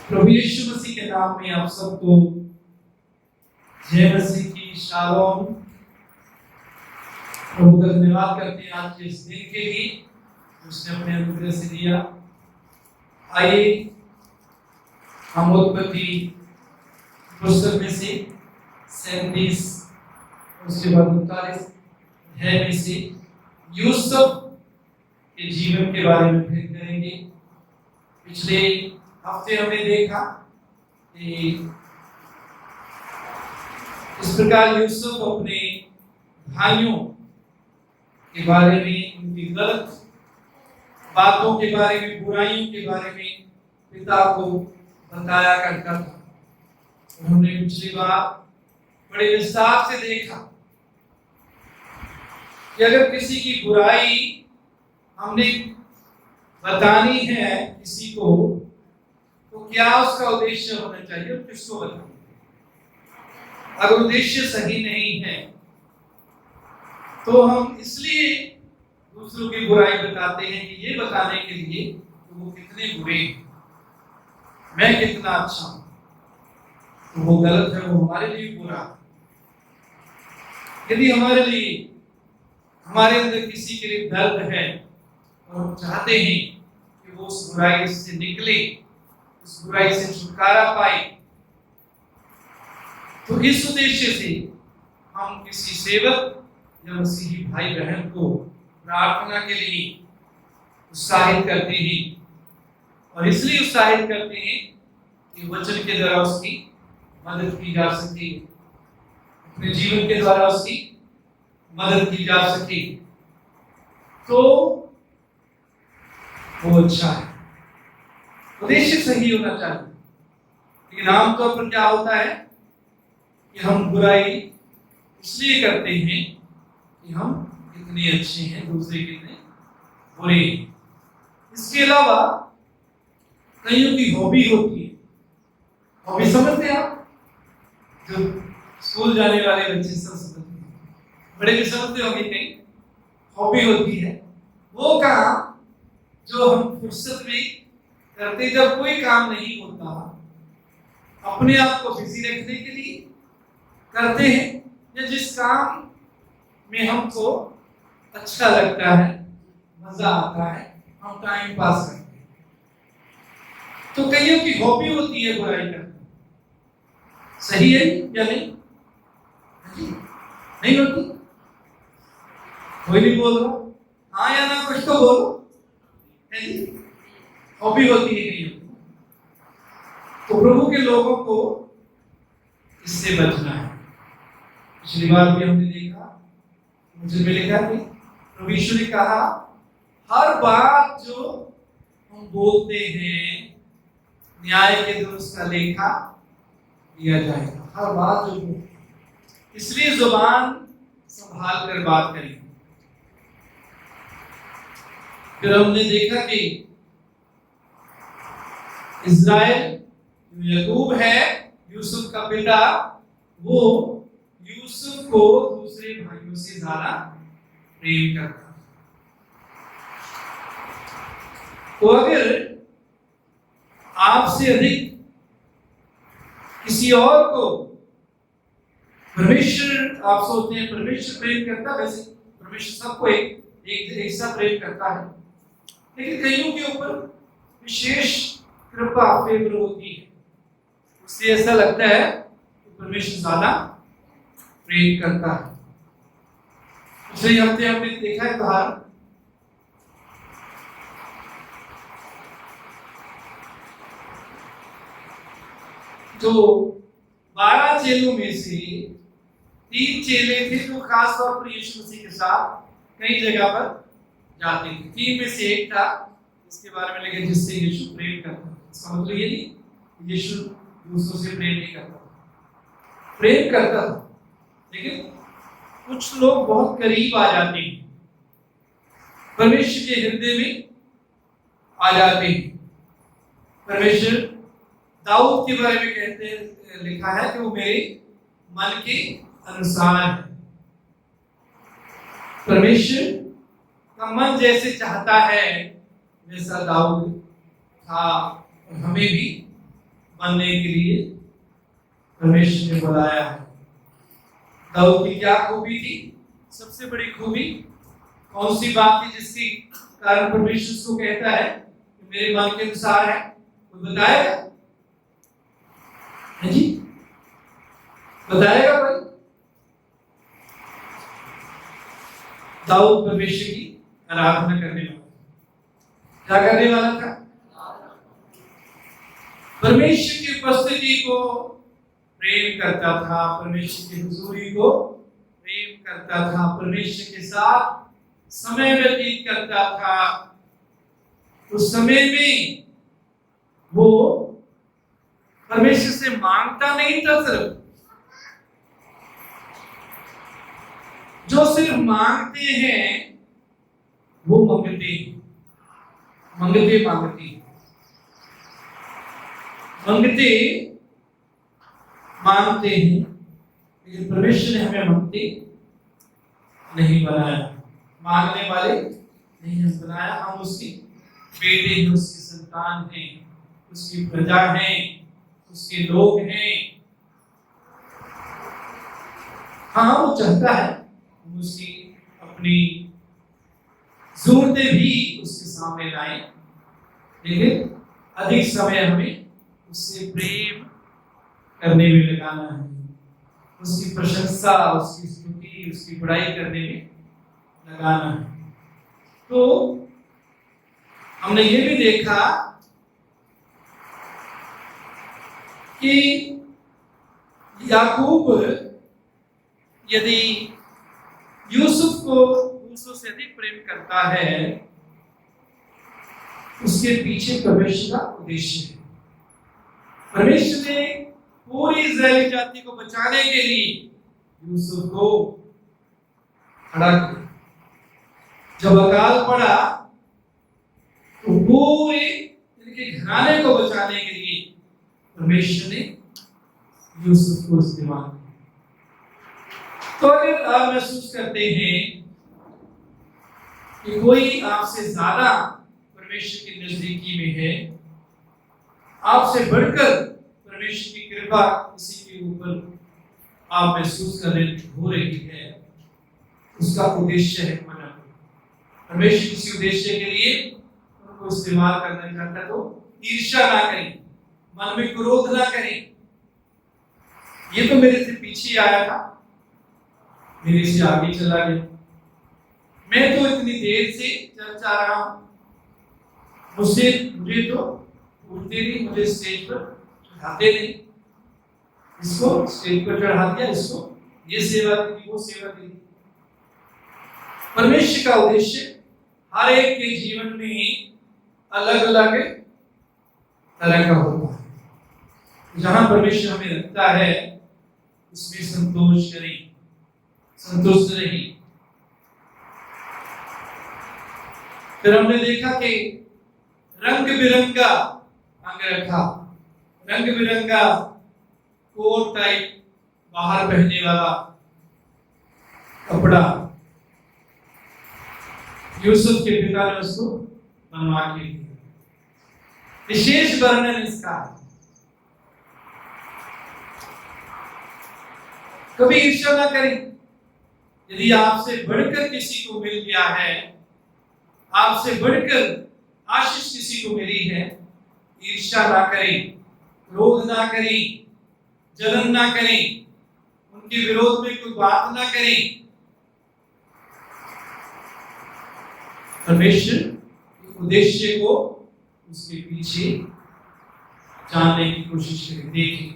प्रभु यीशु मसीह के नाम में आप सबको जय मसीह की शालोम। प्रभु का धन्यवाद करते हैं आज के इस दिन के लिए उसने अपने अनुग्रह से दिया। आइए हम उत्पत्ति पुस्तक में से 37 उसके बाद 39 अध्याय में से यूसुफ के जीवन के बारे में भेद करेंगे। पिछले हफ्ते हमने देखा कि इस प्रकार यूसुफ अपने भाइयों के बारे में, उनकी गलत बातों के बारे में, बुराइयों के बारे में पिता को बताया करता था। हमने पिछली बार बड़े विस्तार से देखा कि अगर किसी की बुराई हमने बतानी है किसी को, तो क्या उसका उद्देश्य होना चाहिए और किसको बताना। अगर उद्देश्य सही नहीं है तो हम इसलिए दूसरों की बुराई बताते हैं कि ये बताने के लिए कि वो कितने बुरे हैं, मैं कितना अच्छा हूं। तो वो गलत है, वो हमारे लिए बुरा है। यदि हमारे अंदर किसी के लिए दर्द है और हम चाहते हैं कि वो उस बुराई से निकले, उस बुराई से छुटकारा पाए, तो इस उद्देश्य से हम किसी सेवक या मसीही भाई बहन को प्रार्थना के लिए उत्साहित करते हैं। और इसलिए उत्साहित करते हैं कि वचन के द्वारा उसकी मदद की जा सके, अपने जीवन के द्वारा उसकी मदद की जा सके, तो वो अच्छा है। उद्देश्य सही होना चाहिए। लेकिन आमतौर पर क्या होता है कि हम बुराई इसलिए करते हैं कि हम कितने अच्छे हैं, दूसरे कितने बुरे हैं। इसके अलावा कईयों की हॉबी होती है। हॉबी समझते हैं आप? जो स्कूल जाने वाले बच्चे सब समझते हैं, बड़े भी समझते होंगे। कहीं हॉबी होती है वो काम जो हम फुर्सत में करते, जब कोई काम नहीं होता, अपने आप को बिजी रखने के लिए करते हैं, या जिस काम में हमको अच्छा लगता है, मजा आता है, हम टाइम पास करते हैं। तो कईयों की हॉबी होती है बुराई करना। सही है या नहीं? नहीं होती? कोई नहीं बोल रहा, हाँ या ना, कुछ तो बोलो। हॉबी होती है कईयों की। तो प्रभु के लोगों को इससे बचना है। पिछली बार भी हमने देखा, मुझे भी लिखा कि प्रभु यीशु ने कहा, हर बात जो हम बोलते हैं न्याय के दिन उसका लेखा दिया जाएगा। हर बात जो बोलते, इसलिए जुबान संभाल कर बात करें। फिर हमने देखा कि इज़राइल जो याकूब है, यूसुफ का बेटा, वो यूसुफ को दूसरे भाइयों से ज्यादा प्रेम करता। तो अगर आपसे अधिक किसी और को परमेश्वर, आप सोचते हैं परमेश्वर प्रेम करता, वैसे परमेश्वर सबको एक सा प्रेम करता है, लेकिन कईयों के ऊपर विशेष कृपा, फेवर होती है। उससे ऐसा लगता है कि परमेश्वर ज्यादा प्रेम करता है। पिछले हफ्ते हमने देखा है उदाहरण, जो 12 चेलों में से 3 चेले थे जो खास तौर पर यीशु मसीह के साथ कई जगह पर जाते थे। 3 में से एक था इसके बारे में लिखा जिससे यीशु प्रेम करता। इसका मतलब ये नहीं यीशु दूसरों से प्रेम नहीं करता, प्रेम करता था, लेकिन कुछ लोग बहुत करीब आ जाते हैं, परमेश्वर के हृदय में आ जाते हैं। परमेश्वर दाऊद के बारे में कहते हैं, लिखा है कि वो मेरे मन के अनुसार है। परमेश्वर का मन जैसे चाहता है वैसा दाऊद था, और हमें भी बनने के लिए परमेश्वर ने बुलाया है। दाऊद की क्या खूबी थी? सबसे बड़ी खूबी कौन सी बात थी जिसकी कारण परमेश्वर उसको कहता है कि मेरे मन के अनुसार है? कोई बताएगा? है जी, बताएगा भाई? दाऊद परमेश्वर की आराधना करने वाला, क्या करने वाला था? परमेश्वर की उपस्थिति को प्रेम करता था, परमेश्वर की हुजूरी को प्रेम करता था, परमेश्वर के साथ समय व्यतीत करता था। उस समय में वो परमेश्वर से मांगता नहीं था, सिर्फ जो सिर्फ मांगते हैं वो मांगते मांगते मांगते मांगते मांगते हैं, लेकिन परमेश्वर ने हमें मांगते नहीं बनाया, मांगने वाले नहीं हम बनाया। हम उसके बेटे हैं, उसकी संतान हैं, उसकी प्रजा हैं, उसके लोग हैं। हाँ, वो चाहता है हम उसकी अपनी जरूरतें भी उसके सामने लाएं, लेकिन अधिक समय हमें उससे प्रेम करने में लगाना है, उसकी प्रशंसा, उसकी स्तुति, उसकी बड़ाई करने में लगाना है। तो हमने ये भी देखा कि याकूब यदि यूसुफ को दूसरों से अधिक प्रेम करता है, उसके पीछे परमेश्वर का उद्देश्य है। परमेश्वर ने पूरी इस्राएली जाति को बचाने के लिए यूसुफ को खड़ा किया। जब अकाल पड़ा तो पूरे इनके घराने को बचाने के लिए परमेश्वर ने यूसुफ को इस्तेमाल किया। तो अगर आप महसूस करते हैं कि कोई आपसे ज्यादा परमेश्वर की नजदीकी में है, आपसे बढ़कर परमेश्वर की कृपा किसी के ऊपर आप महसूस कर हो रही है, उसका उद्देश्य है मना। परमेश्वर किसी उद्देश्य के लिए उनको इस्तेमाल करना चाहता तो ईर्ष्या ना करें, मन में क्रोध ना करें। ये तो मेरे से पीछे आया था, मेरे से आगे चला गया, मैं तो इतनी देर से चल जा रहा हूं, मुझे तो उठते नहीं, मुझे स्टेज पर चढ़ाते नहीं, इसको स्टेज पर चढ़ा दिया, इसको ये सेवा दी, वो सेवा दी। परमेश्वर का उद्देश्य हर एक के जीवन में अलग अलग तरह का होता है। जहां परमेश्वर हमें रखता है उसमें संतोष करें, संतुष्ट रही। फिर हमने देखा कि रंग बिरंगा अंगरखा, रंग बिरंगा कोट टाइप बाहर पहनने वाला कपड़ा यूसुफ के पिता ने उसको बनवा के दिया। विशेष वर्णन इसका है। कभी ईर्ष्या ना करें। यदि आपसे बढ़कर किसी को मिल गया है, आपसे बढ़कर आशीष किसी को मिली है, ईर्ष्या ना करें, क्रोध ना करें, जलन ना करें, उनके विरोध में कोई बात ना करें। परमेश्वर उद्देश्य को उसके पीछे जानने की कोशिश करें, देखें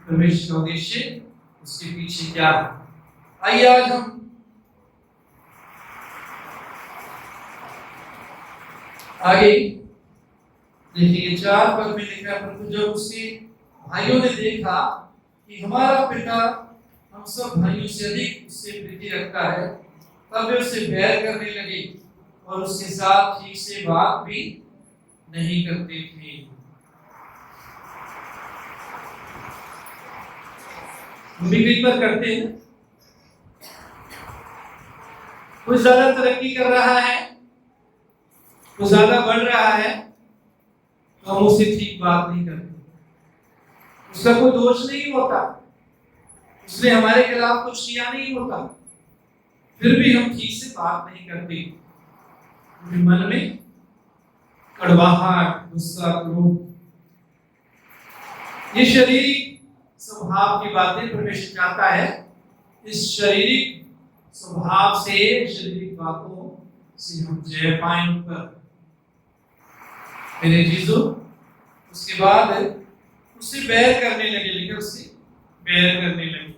परमेश्वर का उद्देश्य उसके पीछे क्या है। आइए आज हम आगे देखिए 4 पद में लिखा है, परंतु जब उसके भाइयों ने देखा कि हमारा पिता हम सब भाइयों से अधिक उससे प्रीति रखता है, तब वे उससे बैर करने लगे और उसके साथ ठीक से बात भी नहीं करते थे। हम भी कई बार करते हैं, कोई ज्यादा तरक्की कर रहा है, कोई ज्यादा बढ़ रहा है, तो हम उससे ठीक बात नहीं करते। उसका कोई दोष नहीं होता, उसने हमारे खिलाफ कुछ किया नहीं होता, फिर भी हम ठीक से बात नहीं करते, मन में कड़वाहट, गुस्सा, क्रोध, ये शारीरिक स्वभाव की बातें परमेश्वर चाहता है। इस शारीरिक स्वभाव से, शारीरिक बातों से हम जय पाएं ऊपर। मेरे चीजों, उसके बाद उससे बैर करने लगे, लेकिन उससे बैर करने लगे।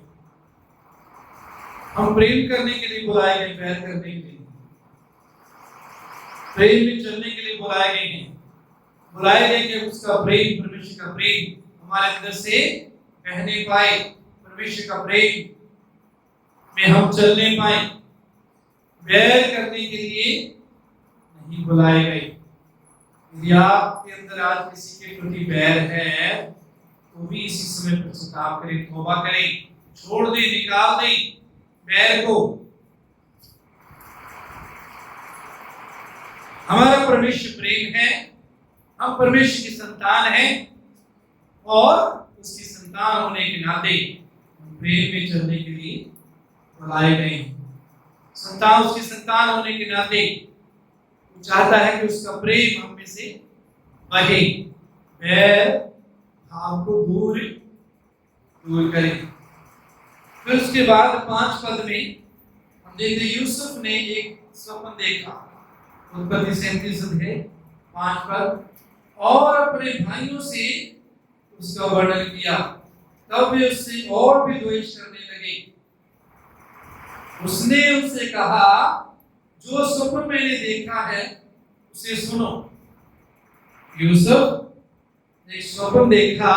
हम प्रेम करने के लिए बुलाए गए, बैर करने के लिए, प्रेम में चलने के लिए बुलाए गए हैं। बुलाए गए कि उसका प्रेम, परमेश्वर का प्रेम हमारे अंदर से बहने पाए, परमेश्वर का प्रेम में हम चलने पाए। बैर करने के लिए नहीं बुलाए गए। यदि आपके अंदर आज किसी के प्रति बैर है तो भी इसी समय पश्चाताप करें, तौबा करें, छोड़ दें, निकाल दें बैर को। हमारा परमेश्वर प्रेम है, हम परमेश्वर की संतान हैं और उसकी संतान होने के नाते प्रेम में चलने के लिए बुलाए गए हैं। संतान, उसकी संतान होने के नाते वो चाहता है कि उसका प्रेम हम में से बहे, बैर भाव को दूर करें। फिर उसके बाद 5 पद में हम देखते हैं यूसुफ ने एक स्वप्न देखा। उत्पत्ति 37 है 5 पद, और अपने भाइयों से उसका वर्णन किया, तब वे उससे और भी द्वेष करने लगे। उसने उनसे कहा, जो स्वप्न मैंने देखा है उसे सुनो। यूसुफ ने एक स्वप्न देखा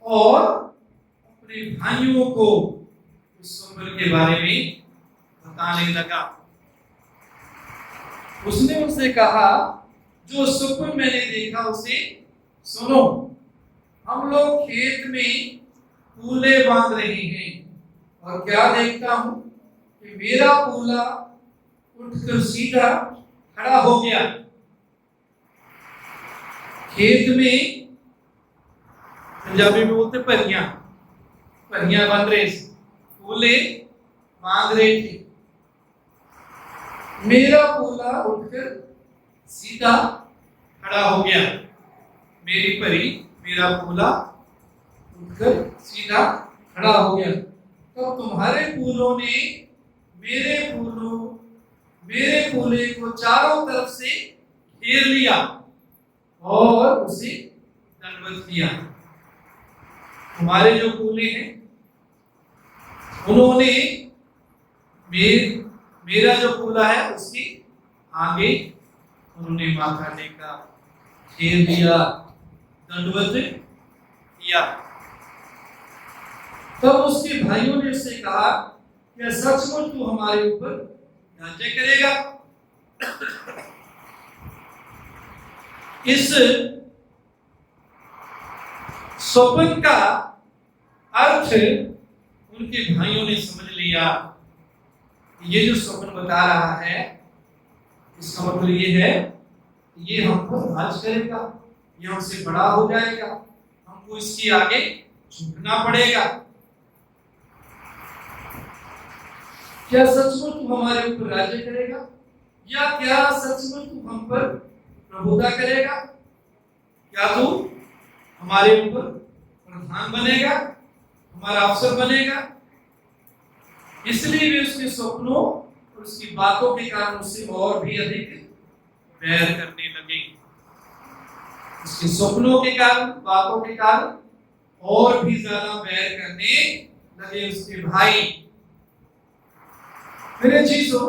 और अपने भाइयों को उस स्वप्न के बारे में बताने लगा। उसने उनसे कहा, जो स्वप्न मैंने देखा उसे सुनो। हम लोग खेत में पूले बांध रहे हैं और क्या देखता हूं कि मेरा पूला उठकर सीधा खड़ा हो गया। खेत में, पंजाबी में बोलते परियां, परियां बांध रहे, पूले बांध रहे थे। मेरा पूला उठकर सीधा खड़ा हो गया। मेरी परी, मेरा पूला उठकर सीधा खड़ा हो गया। तो तुम्हारे पूलों ने मेरे पूले को चारों तरफ से घेर लिया और उसे दंडवत किया। तुम्हारे जो पूले हैं उन्होंने मेरा जो पूला है उसके आगे उन्होंने माथा टेका, घेर दिया, दंडवत किया। तब उसके भाइयों ने उससे कहा, क्या सचमुच तू हमारे ऊपर राज्य करेगा? इस स्वप्न का अर्थ उनके भाइयों ने समझ लिया। ये जो स्वप्न बता रहा है इसका मतलब ये है कि ये हम पर राज करेगा, ये हमसे बड़ा हो जाएगा, हमको इसके आगे झुकना पड़ेगा। क्या सचमुच तू हमारे ऊपर राज्य करेगा, या क्या सचमुच तू हम पर प्रभुता करेगा? क्या तू हमारे ऊपर प्रधान बनेगा, हमारा अफसर बनेगा? इसलिए वे उसके सपनों और उसकी बातों के कारण उससे और भी अधिक बैर करने लगे। उसके सपनों के कारण, बातों के कारण और भी ज्यादा बैर करने लगे उसके भाई। मेरे चीजों,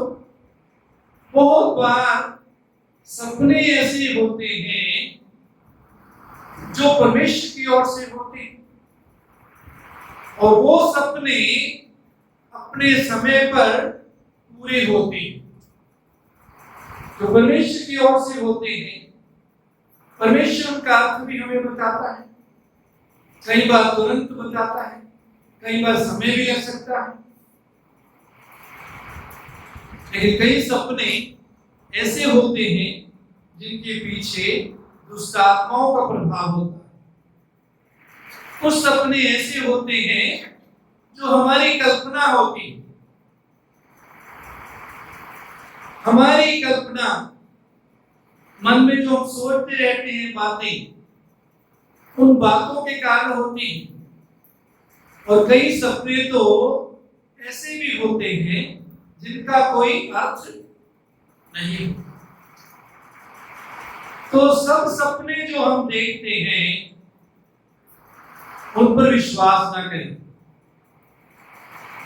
बहुत बार सपने ऐसे होते हैं जो परमेश्वर की ओर से होते हैं और वो सपने अपने समय पर पूरे होते हैं। जो परमेश्वर की ओर से होते हैं, परमेश्वर का अर्थ भी हमें बताता है। कई बार तुरंत बताता है, कई बार समय भी लग सकता है, लेकिन कई सपने ऐसे होते हैं जिनके पीछे दुष्ट आत्माओं का प्रभाव होता है। कुछ सपने ऐसे होते हैं जो हमारी कल्पना होती है। हमारी कल्पना, मन में जो हम सोचते रहते हैं बातें, उन बातों के कारण होती हैं। और कई सपने तो ऐसे भी होते हैं जिनका कोई अर्थ नहीं। तो सब सपने जो हम देखते हैं उन पर विश्वास ना करें।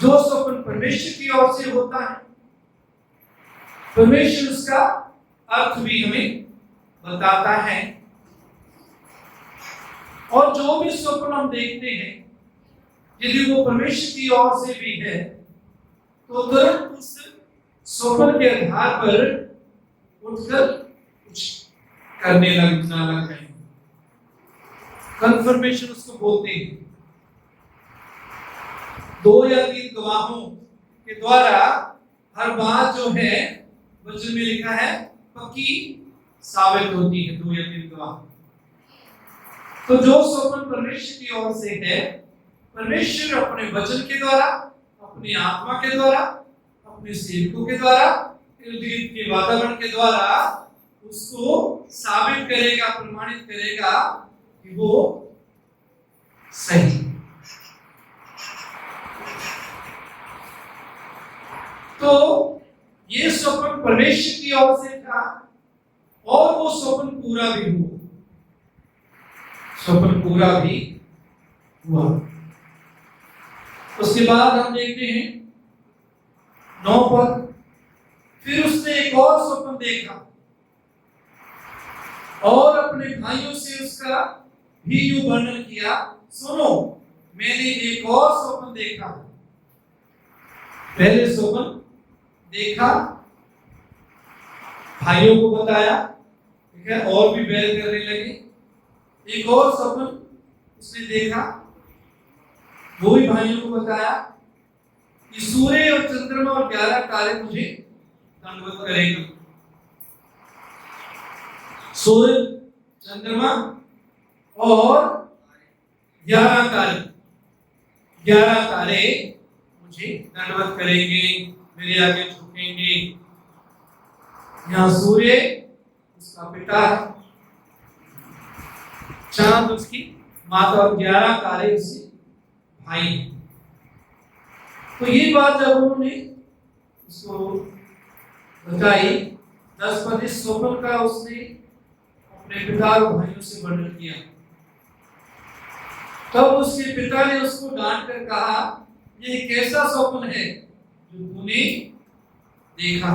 जो स्वप्न परमेश्वर की ओर से होता है, परमेश्वर उसका अर्थ भी हमें बताता है। और जो भी स्वप्न हम देखते हैं, यदि वो परमेश्वर की ओर से भी है, तो तुरंत उस स्वप्न के आधार पर उठकर कुछ करने लगना लग जाए। कंफर्मेशन उसको बोलते हैं। 2 या 3 गवाहों के द्वारा हर बात जो है वचन में लिखा है पक्की साबित होती है। 2 या 3 गवाह। तो जो स्वप्न परमेश्वर की ओर से है, परमेश्वर अपने वचन के द्वारा, अपनी आत्मा के द्वारा, अपने सेवकों के द्वारा, इर्द गिर्द के वातावरण के द्वारा उसको साबित करेगा, प्रमाणित करेगा कि वो सही। तो ये स्वप्न परमेश्वर की ओर से था और वो स्वप्न पूरा भी हुआ। स्वप्न पूरा भी हुआ। उसके बाद हम देखते हैं 9 पद। फिर उसने एक और स्वप्न देखा और अपने भाइयों से उसका भी यूं वर्णन किया, सुनो, मैंने एक और स्वप्न देखा। पहले स्वप्न देखा, भाइयों को बताया, ठीक है, और भी बैर करने लगे। एक और स्वप्न उसने देखा, वो भी भाइयों को बताया कि सूर्य और चंद्रमा और 11 तारे मुझे दंडवत करेंगे। सूर्य, चंद्रमा और 11 तारे, 11 तारे मुझे दंडवत करेंगे, मेरे आगे झुकेंगे। यहाँ सूर्य उसका पिता है, चांद उसकी माता और 11 तारे उसके भाई हैं। तो ये बात जब उन्होंने उसको बताई, 10 पद इस स्वप्न का उसने अपने पिता और भाइयों से वर्णन किया। तब उसके पिता ने उसको डांट कर कहा, ये कैसा स्वप्न है जो तूने देखा?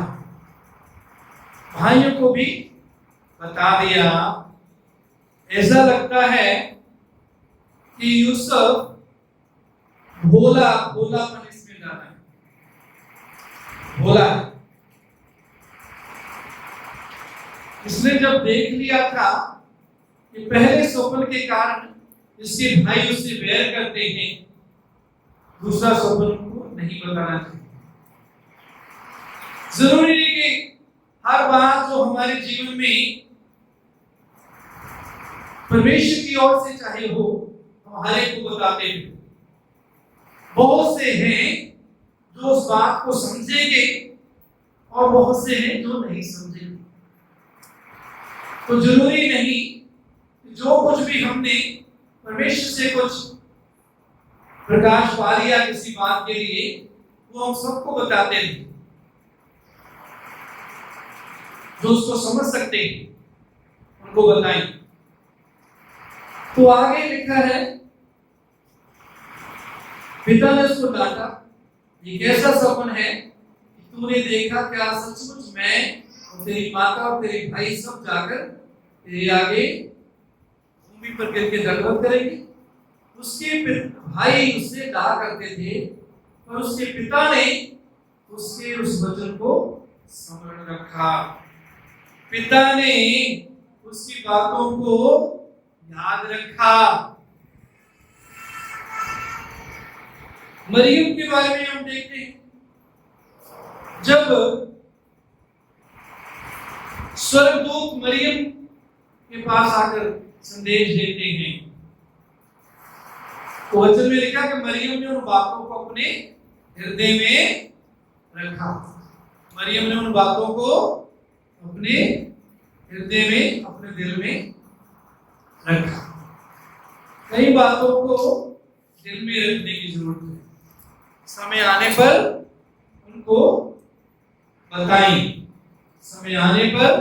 भाइयों को भी बता दिया। ऐसा लगता है कि यूसुफ भोलापन इसमें डाला है, भोला। इसने जब देख लिया था कि पहले स्वप्न के कारण इसके भाई उससे बैर करते हैं, दूसरा स्वप्न को नहीं बताना चाहिए। जरूरी नहीं कि हर बात जो हमारे जीवन में परमेश्वर की ओर से चाहे हो, हम हर एक को बताते हैं। बहुत से हैं जो उस बात को समझेंगे और बहुत से हैं जो नहीं समझेंगे। तो जरूरी नहीं कि जो कुछ भी हमने परमेश्वर से कुछ प्रकाश पा लिया किसी बात के लिए, वो हम सबको बताते हैं। जो उसको समझ सकते हैं उनको बताएं। तो आगे लिखा है, पिता ने उसको डांटा, ये कैसा स्वप्न है कि तूने देखा? क्या सचमुच मैं और तेरी माता और तेरे भाई सब जाकर तेरे आगे भूमि पर गिर के दंडवत करेंगे? उसके भाई उससे कहा करते थे, पर उसके पिता ने उसके उस वचन को स्मरण रखा। पिता ने उसकी बातों को याद रखा। मरियम के बारे में हम देखते हैं, जब स्वर्गदूत मरियम के पास आकर संदेश देते हैं तो वचन में लिखा कि मरियम ने उन बातों को अपने हृदय में रखा। मरियम ने उन बातों को अपने हृदय में, अपने दिल में रखा। कई बातों को दिल में रखने की जरूरत है, समय आने पर उनको बताएं, समय आने पर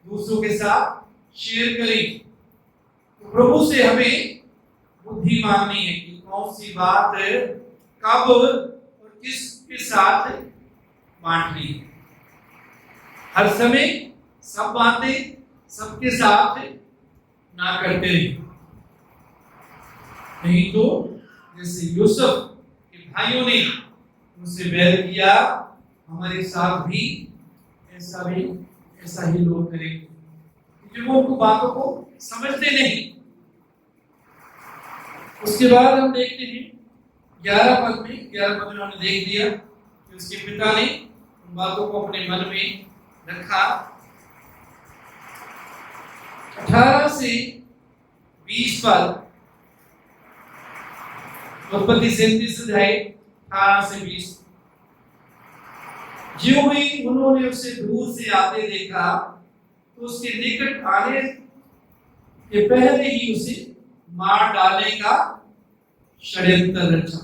दूसरों के साथ शेयर करें। तो प्रभु से हमें बुद्धि मांगनी है कि कौन सी बात कब और किसके साथ बांटनी है। हर समय सब बातें सबके साथ ना करते रहे, नहीं तो जैसे यूसुफ के भाइयों ने उनसे बैर किया, हमारे साथ भी ऐसा ही लोग करेंगे, क्योंकि वो उनको बातों को समझते नहीं। उसके बाद हम देखते हैं 11 पद में हमने देख लिया कि उसके पिता ने उन बातों को अपने मन में रखा। 18 से 20 पद, उत्पत्ति 37 अध्याय 18 से 20। ज्यों ही उन्होंने उसे दूर से आते देखा तो उसके निकट आने के पहले ही उसे मार डालने का षड्यंत्र रचा।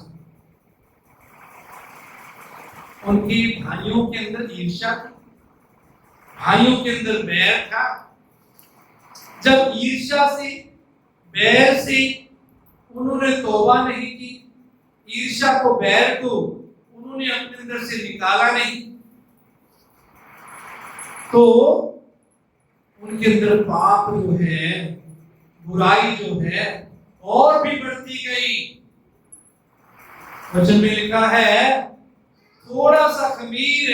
उनके भाइयों के अंदर ईर्ष्या थी, भाइयों के अंदर बैर था। जब ईर्ष्या से, बैर से उन्होंने तौबा नहीं की, ईर्ष्या को, बैर को उन्होंने अपने अंदर से निकाला नहीं, तो उनके अंदर पाप जो है, बुराई जो है और भी बढ़ती गई। वचन में लिखा है थोड़ा सा खमीर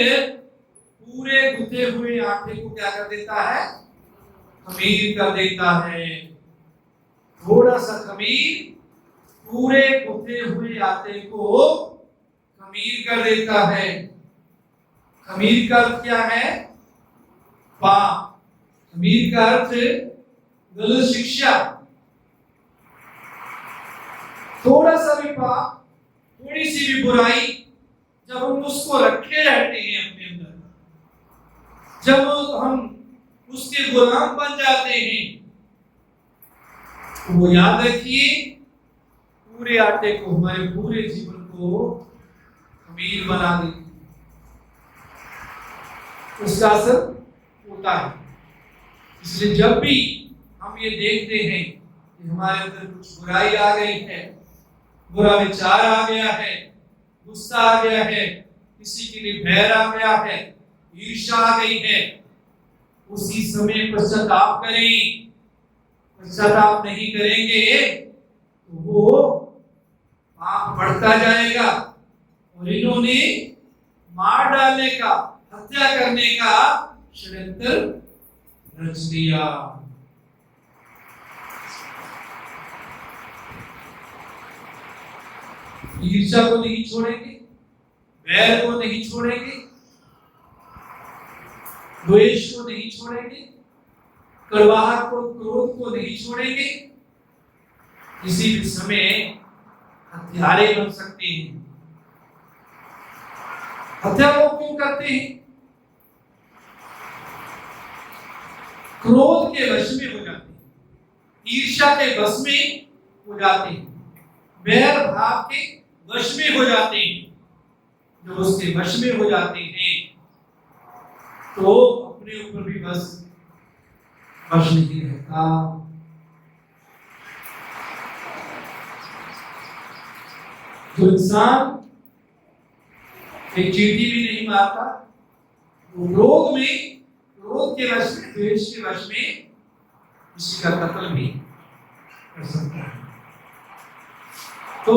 पूरे गुथे हुए आटे को क्या कर देता है? खमीर कर देता है। थोड़ा सा खमीर पूरे गुथे हुए आटे को खमीर कर देता है। खमीर का अर्थ क्या है? पाप। खमीर का अर्थ गलत शिक्षा। थोड़ा सा भी पाप, थोड़ी सी भी बुराई जब हम उसको रखे रहते हैं अपने अंदर, जब हम उसके गुलाम बन जाते हैं, तो वो याद रखिए पूरे आटे को, हमारे पूरे जीवन को खमीर बना देती, उसका असर होता है। इसलिए जब भी हम ये देखते हैं कि हमारे अंदर कुछ बुराई आ गई है, बुरा विचार आ गया है, गुस्सा आ गया है, किसी के लिए बैर आ गया है, ईर्ष्या आ गई है, उसी समय पश्चाताप करें। पश्चाताप नहीं करेंगे तो वो पाप बढ़ता जाएगा और इन्होंने मार डालने का, हत्या करने का षड्यंत्र रच दिया। ईर्ष्या को नहीं छोड़ेंगे, बैर को नहीं छोड़ेंगे, द्वेष को नहीं छोड़ेंगे, कड़वाहट को, क्रोध को नहीं छोड़ेंगे। किसी भी समय हत्यारे बन सकते हैं। हत्या वो क्यों करते हैं? क्रोध के वश में हो जाते हैं, ईर्ष्या के वश में हो जाते हैं, बैर भाव के वश में हो जाते हैं। जो उसके वश में हो जाते हैं तो अपने ऊपर भी बस वश नहीं रहता। जो इंसान एक चींटी भी नहीं मारता, वो क्रोध के वश में, द्वेष के वश में किसी का कत्ल भी कर सकता है। तो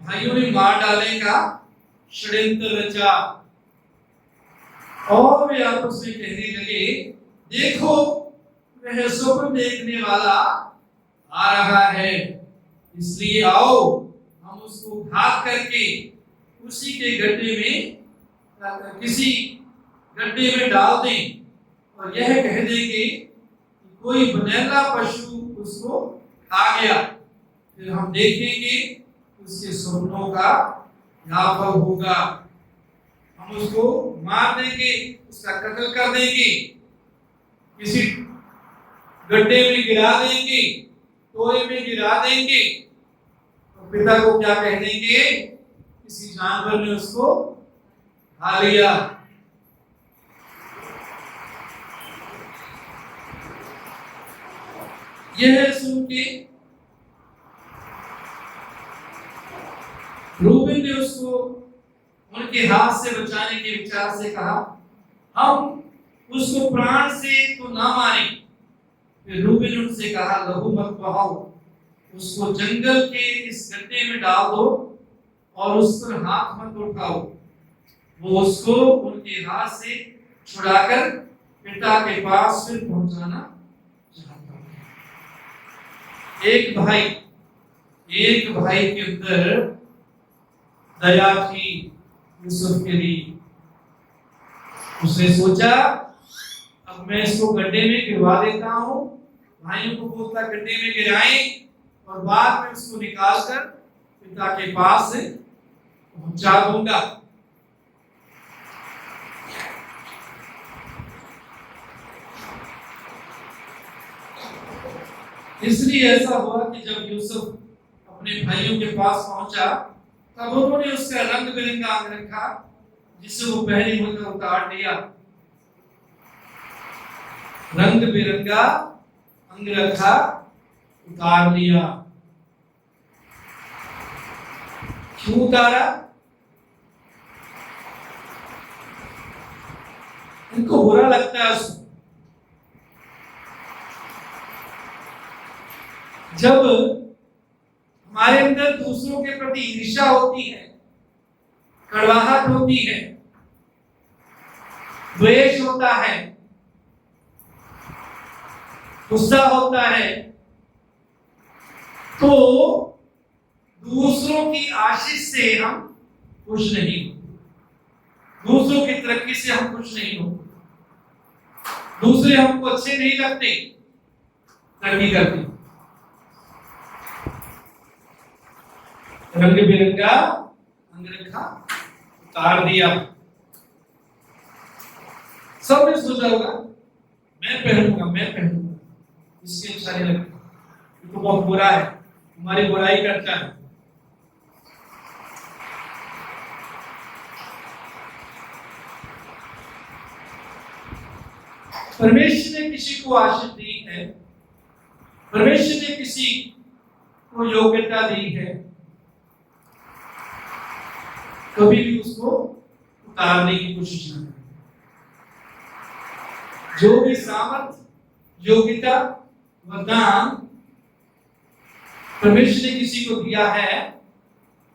भाइयों ने मार डालने का षड्यंत्र रचा और वे आपस में कहने लगे, देखो वह स्वप्न देखने वाला आ रहा है, इसलिए आओ हम उसको घात करके उसी के गड्ढे में, किसी गड्ढे में डाल दें और यह कह देंगे कि कोई बनैला पशु उसको खा गया। फिर हम देखेंगे उसके स्वप्नों का क्या फल होगा। हम उसको मार देंगे, उसका कत्ल कर देंगे, किसी गड्ढे में गिरा देंगे, टोए में गिरा देंगे, तो पिता को क्या कह देंगे? किसी जानवर ने उसको खा लिया। यह सुन के रूबेन ने उसको उनके हाथ से बचाने के विचार से कहा, हम उसको प्राण से तो ना मारें। फिर रूबेन उनसे कहा, लहू मत बहाओ, उसको जंगल के इस गड्ढे में डाल दो और उस पर हाथ मत उठाओ। वो उसको उनके हाथ से छुड़ाकर पिता के पास फिर पहुंचाना चाहता है। एक भाई के अंदर दया थी यूसुफ के लिए। उसने सोचा, अब मैं इसको गड्ढे में गिरवा देता हूं, भाइयों को बोलता गड्ढे में गिराएं और बाद में उसको निकालकर पिता के पास पहुंचा दूंगा। इसलिए ऐसा हुआ कि जब यूसुफ अपने भाइयों के पास पहुंचा, तब उन्होंने उसका रंग बिरंगा अंगरखा जिसे वो पहले होकर उतार दिया। रंग बिरंगा अंगरखा उतार लिया। क्यों उतारा? इनको बुरा लगता है उसको। जब हमारे अंदर दूसरों के प्रति ईर्ष्या होती है, कड़वाहट होती है, द्वेष होता है, गुस्सा होता है, तो दूसरों की आशीष से हम खुश नहीं होते, दूसरों की तरक्की से हम खुश नहीं होते, दूसरे हमको अच्छे नहीं लगते तरक्की करते। रंग बिरंगा अंगरखा उतार दिया। सबने सोचा होगा, मैं पहनूंगा, इसकी अच्छा नहीं लगती, तो बहुत बुरा है, हमारी बुराई करता है। परमेश्वर ने किसी को आशीष दी है, परमेश्वर ने किसी को योग्यता दी है, कभी भी उसको उतारने की कोशिश न करें। जो भी सामर्थ, योग्यता, वरदान परमेश्वर ने किसी को दिया है,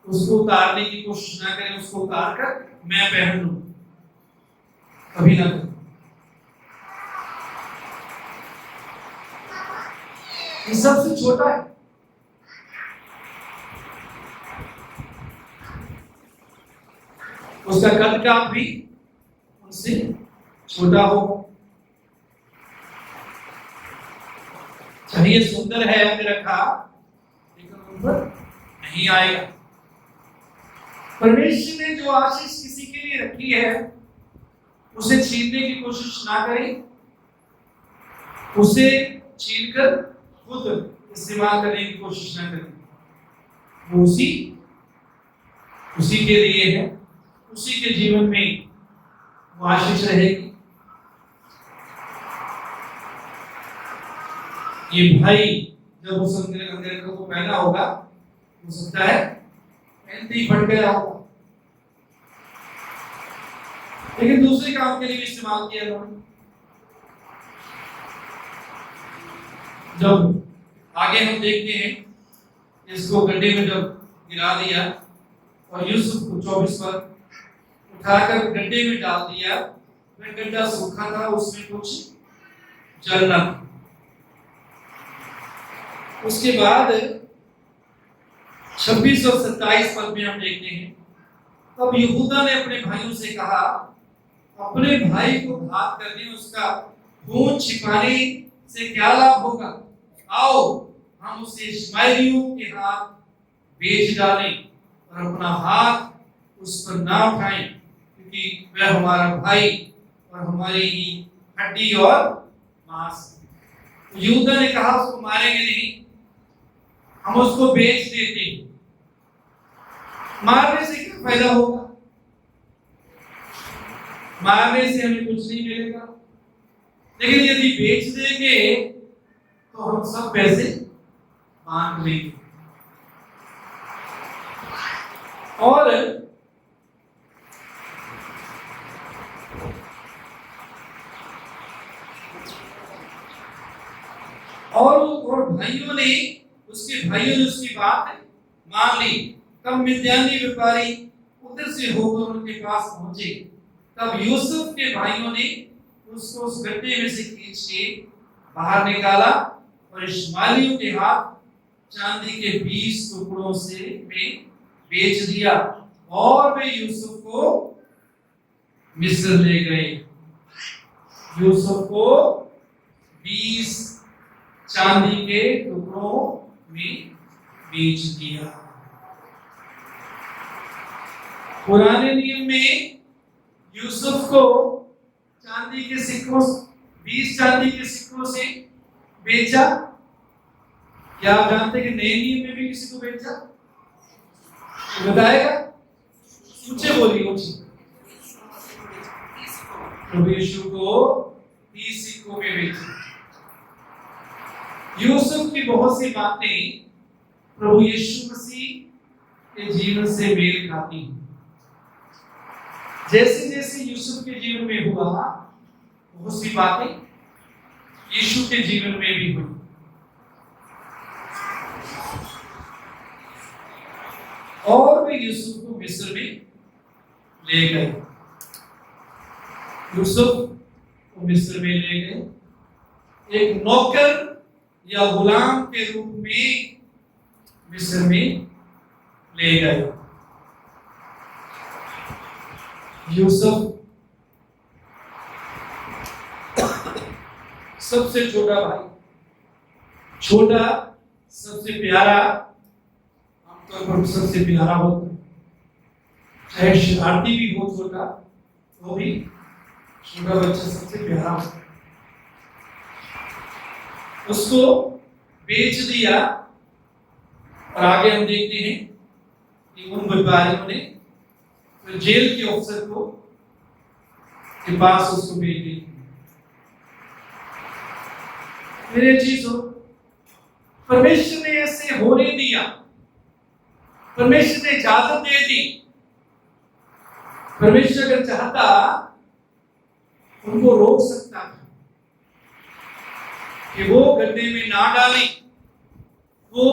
उसको उतारने की कोशिश ना करें। उसको उतार कर मैं पहन लूं, कभी ना करें। ये सबसे छोटा है, उसका कद का भी उनसे छोटा हो। चाहिए सुंदर है अंगरखा, लेकिन उन पर नहीं आएगा। परमेश्वर ने जो आशीष किसी के लिए रखी है, उसे छीनने की कोशिश ना करें, उसे छीनकर खुद इस्तेमाल करने की कोशिश ना करें। वो उसी के लिए है, उसी के जीवन में वो आशीष रहेगी। ये भाई जब उस अंगरखा को पहना होगा, हो सकता है पहनते ही फट गया होगा, लेकिन दूसरे काम के लिए भी इस्तेमाल किया उन्होंने। जब आगे हम देखते हैं, इसको गड्ढे में जब गिरा दिया और यूसुफ को 24 पर उठाकर गड्ढे में डाल दिया, वह गड्ढा सूखा था, उसमें कुछ जल न था। उसके बाद 26 और 27 पद में हम देखते हैं, तब यहूदा ने अपने भाइयों से कहा, अपने भाई को घात करने, उसका खून छिपाने से क्या लाभ होगा? आओ हम उसे इश्माएलियों के हाथ बेच डालें और अपना हाथ उस पर ना उठाएं, क्योंकि वह हमारा भाई और हमारी ही हड्डी और मांस है। यहूदा ने कहा उसको मारेंगे नहीं, हम उसको बेच देते हैं। मारने से क्या फायदा होगा? मारने से हमें कुछ नहीं मिलेगा, लेकिन यदि बेच देंगे तो हम सब पैसे मांग लेंगे। और भाइयों ने उसकी बात मान ली। तब मिद्यानी व्यापारी उधर से होकर उनके पास पहुंचे। तब यूसुफ के भाइयों ने उसको उस गड्ढे में से खींच के बाहर निकाला और इश्माएलियों के हाथ चांदी के 20 टुकड़ों से में बेच दिया, और वे यूसुफ को मिस्र ले गए। यूसुफ को 20 चांदी के टुकड़ों में बेच दिया। पुराने नियम में यूसुफ को चांदी के सिक्कों 20 चांदी के सिक्कों से बेचा। क्या आप जानते हैं कि नए नियम में भी किसी को बेचा? बताएगा? ऊंचे बोलिए, ऊंचे। प्रभु यीशु को 20 सिक्कों में बेचा। यूसुफ की बहुत सी बातें प्रभु यीशु मसीह के जीवन से मेल खाती हैं। जैसे जैसे यूसुफ के जीवन में हुआ, बहुत सी बातें यीशु के जीवन में भी हुई। और वे यूसुफ को मिस्र में ले गए। यूसुफ को मिस्र में ले गए, एक नौकर या गुलाम के रूप में मिस्र में ले गए। यूसुफ सबसे छोटा भाई, छोटा सबसे प्यारा, आमतौर पर सबसे प्यारा होता है। चाहे शरारती भी हो छोटा, तो भी छोटा बच्चा सबसे प्यारा होता है। उसको बेच दिया, और आगे हम देखते हैं कि उन व्यापारियों ने तो जेल के अफसर को के पास उसको भेज दिया। मेरे चीजों, परमेश्वर ने ऐसे होने दिया, परमेश्वर ने इजाजत दे दी। परमेश्वर अगर चाहता उनको रोक सकता था कि वो गड्ढे में ना डाली, वो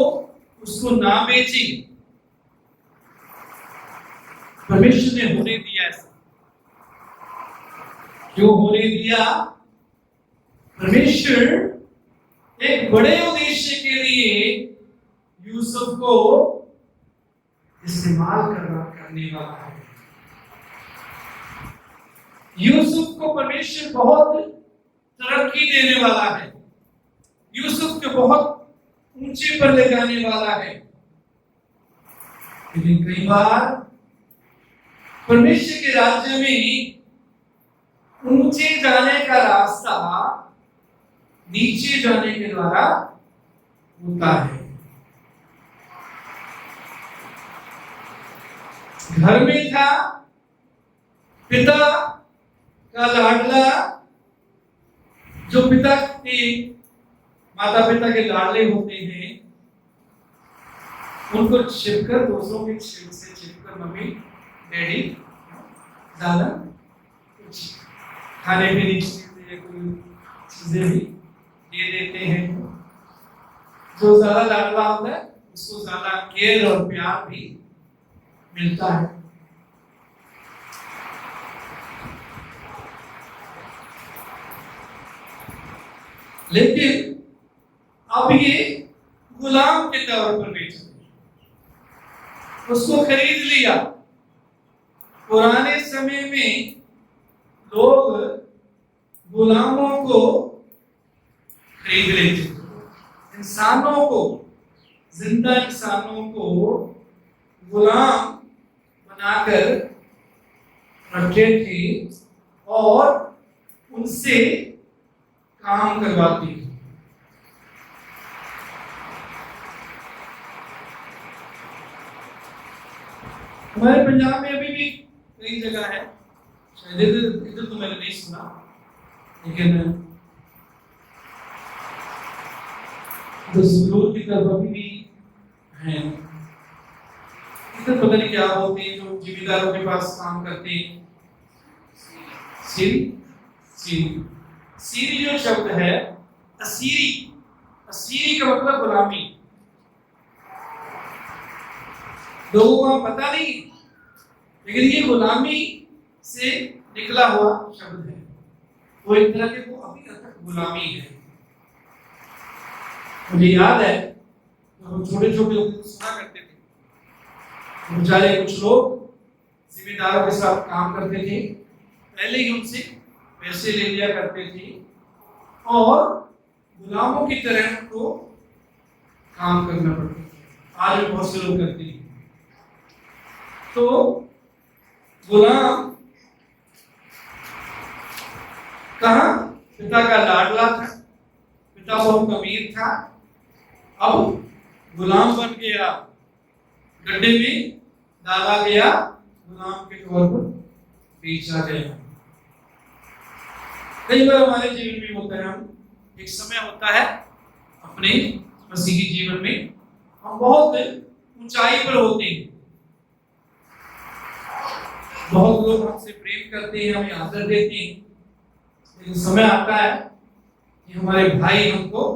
उसको ना बेची। परमेश्वर ने होने दिया ऐसा। क्यों होने दिया? परमेश्वर एक बड़े उद्देश्य के लिए यूसुफ को इस्तेमाल करने वाला है। यूसुफ को परमेश्वर बहुत तरक्की देने वाला है। यूसुफ को बहुत ऊंचे पर ले जाने वाला है। लेकिन कई बार परमेश्वर के राज्य में ऊंचे जाने का रास्ता नीचे जाने के द्वारा होता है। घर में था, पिता का लाडला, जो पिता के माता पिता के लाडले होते हैं, उनको छिपकर, दूसरों के से छिपकर मम्मी डैडी ज्यादा कुछ खाने पीने की चीजें या कोई चीजें भी दे देते हैं। जो ज्यादा लाडला होता है उसको ज्यादा केयर और प्यार भी मिलता है। लेकिन अब ये गुलाम के तौर पर बेचा, उसको खरीद लिया। पुराने समय में लोग गुलामों को खरीद लेते, इंसानों को, जिंदा इंसानों को गुलाम बनाकर रखे थे और उनसे काम करवाते थे। हमारे पंजाब में अभी भी कई जगह है, शायद इधर तो मैंने नहीं सुना, लेकिन संगरूर की तरफ अभी भी है। इधर पता नहीं क्या होते हैं जो जिम्मेदारों के पास काम करते हैं। सीरी सीरी सीरी जो शब्द है, असीरी, असीरी का मतलब गुलामी। लोगों को पता नहीं, लेकिन ये गुलामी से निकला हुआ शब्द है। वो एक तरह के वो अभी तक गुलामी है। मुझे याद है तो हम छोटे छोटे लोग सुना करते थे, बेचारे कुछ लोग जिम्मेदारों के साथ काम करते थे, पहले ही उनसे पैसे ले लिया करते थे और गुलामों की तरह उनको काम करना पड़ता था। आज भी बहुत से लोग करते हैं। तो गुलाम कहा पिता का लाडला था, पिता बहुत अमीर था, अब गुलाम बन गया, गड्ढे में डाला गया, गुलाम के तौर पर बेचा गया। कई बार हमारे जीवन में होता है, हम एक समय होता है अपने मसीही जीवन में हम बहुत ऊंचाई पर होते हैं, बहुत लोग हमसे प्रेम करते हैं, हमें आदर देते हैं, लेकिन समय आता है कि हमारे भाई हमको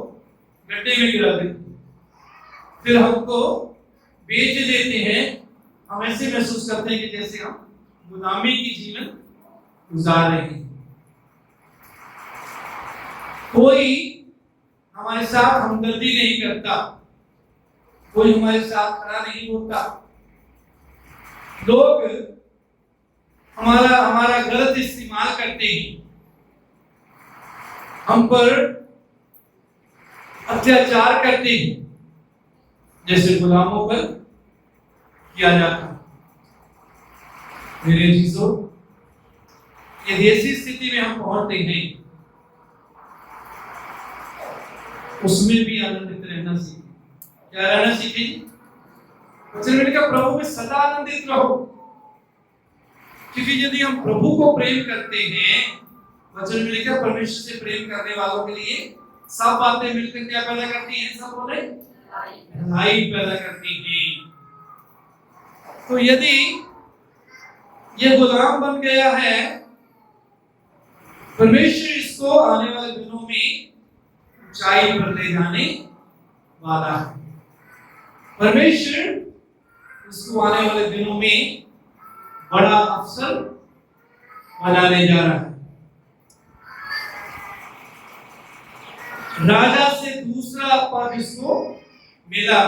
गड्ढे में गिरा देते हैं, फिर हमको बेच देते हैं। हम ऐसे महसूस करते हैं कि जैसे हम गुलामी की जीवन गुजार रहे हैं। कोई हमारे साथ हमदर्दी नहीं करता, कोई हमारे साथ खड़ा नहीं होता, लोग हमारा गलत इस्तेमाल करते हैं, हम पर अत्याचार करते हैं जैसे गुलामों पर किया जाता। मेरे चीजों, ये ऐसी स्थिति में हम पहुंचते हैं, उसमें भी आनंदित रहना सीखें। क्या रहना सीखें? वचन में लिखा प्रभु में सदा आनंदित रहो, क्योंकि यदि हम प्रभु को प्रेम करते हैं, वचन में लिखा परमेश्वर से प्रेम करने वालों के लिए सब बातें मिलकर क्या पैदा करती हैं? सब बोले भलाई पैदा करती हैं। तो यदि ये गुलाम बन गया है, परमेश्वर इसको आने वाले दिनों में ऊंचाई पर ले जाने वाला है। परमेश्वर इसको आने वाले दिनों में बड़ा अफसर बनाने जा रहा है। राजा से दूसरा पद इसको मिला,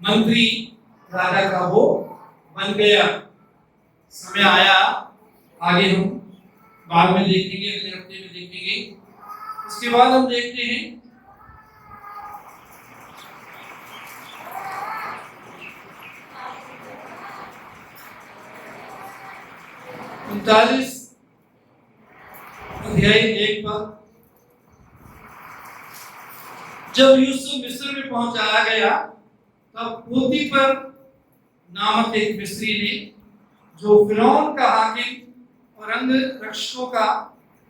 मंत्री राजा का वो बन गया। समय आया, आगे हम बाद में देखेंगे, अगले हफ्ते में देखेंगे। उसके बाद हम देखते हैं अध्याय 1 पर जब यूसुफ मिस्र में पहुंचाया गया, तब पोतीफर नामक एक मिस्री ने, जो फिरौन का हाकिम और अंग रक्षकों का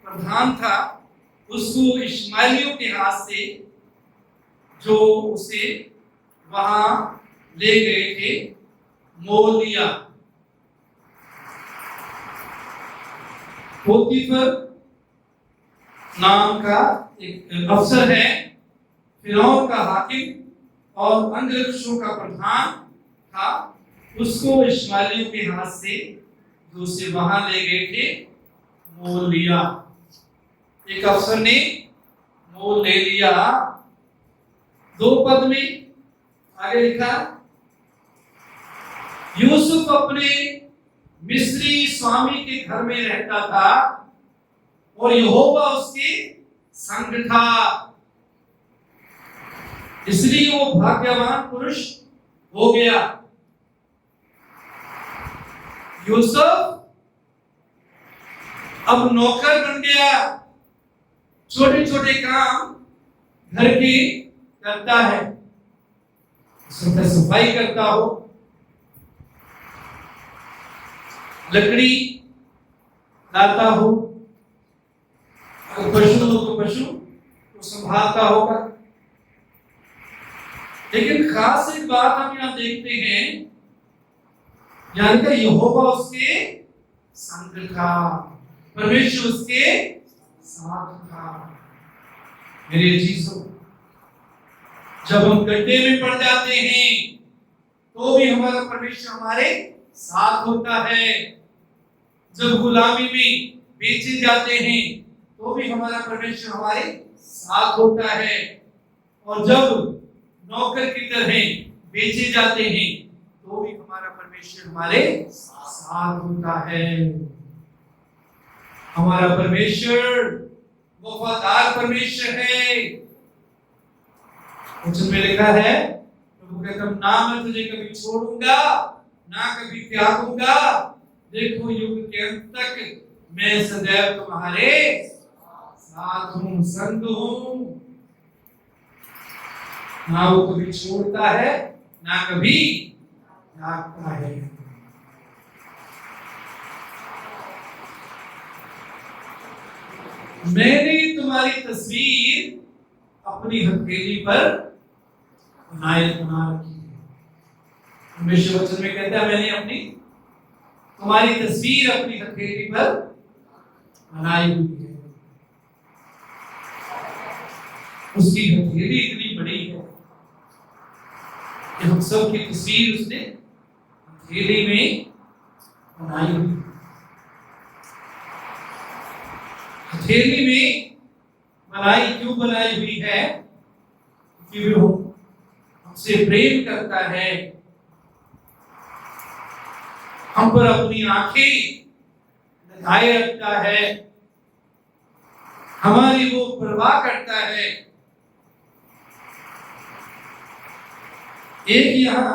प्रधान था, उसको इश्माएलियों के हाथ से, जो उसे वहां ले गए थे, मोल लिया। पोतीफर नाम का एक अफसर है, फिरौन का हाकिम और अंगरक्षकों का प्रधान था, उसको इश्माएलियों के हाथ से, जो उसे वहां ले गए थे, मोल लिया। एक अफसर ने मोल ले लिया। 2 पद में आगे लिखा, यूसुफ अपने मिस्री स्वामी के घर में रहता था और यहोवा उसके संग था। इसलिए वो भाग्यवान पुरुष हो गया। यूसुफ अब नौकर बन गया, छोटे छोटे काम घर के करता है, सफाई करता हो, लकड़ी लाता हो, पशु हो तो पशु को संभालता होगा। लेकिन खास एक बात हम यहां देखते हैं, जानकर यहोवा उसके संग था, परमेश्वर उसके साथ था। मेरे चीजों, जब हम गड्ढे में पड़ जाते हैं तो भी हमारा परमेश्वर हमारे साथ होता है। जब गुलामी में बेचे जाते हैं तो भी हमारा परमेश्वर हमारे साथ होता है, और जब नौकर की तरह बेचे जाते हैं तो भी हमारा परमेश्वर हमारे साथ होता है। हमारा परमेश्वर वफादार परमेश्वर है। उसमें लिखा है, प्रभु कहता है, ना मैं तुझे कभी छोड़ूंगा ना कभी त्यागूंगा, देखो युग के अंत तक मैं सदैव तुम्हारे साथ हूं, संग हूं। ना वो कभी छोड़ता है ना कभी त्यागता है। मैंने तुम्हारी तस्वीर अपनी हथेली पर बना रखी है। परमेश्वर वचन में कहता है, मैंने अपनी तुम्हारी तस्वीर अपनी हथेली पर बनाई हुई है। उसकी हथेली इतनी बड़ी है कि हम सब की तस्वीर उसने हथेली में बनाई हुई है। हथेली में क्यों बनाई हुई है? क्योंकि वो हमसे प्रेम करता है, हम पर अपनी आंखें लगाए रखता है, हमारी वो परवाह करता है। एक यहां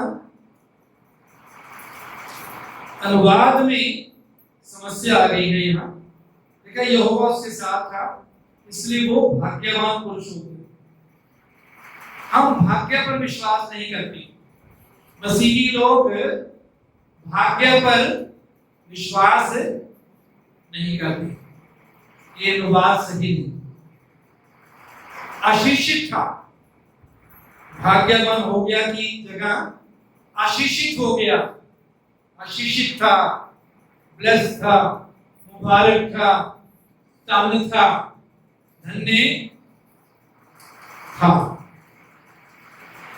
अनुवाद में समस्या आ गई है। यहां देखा, यहोवा उसके साथ था इसलिए वो भाग्यवान पुरुष हो गए। हम भाग्य पर विश्वास नहीं करते। मसीही लोग भाग्य पर विश्वास नहीं करते। ये अनुवाद सही नहीं। आशीषित था, भाग्यवान हो गया की जगह आशीषित हो गया। आशीषित था, ब्लेस्ड था, मुबारक था, धन्य था, धन्य था।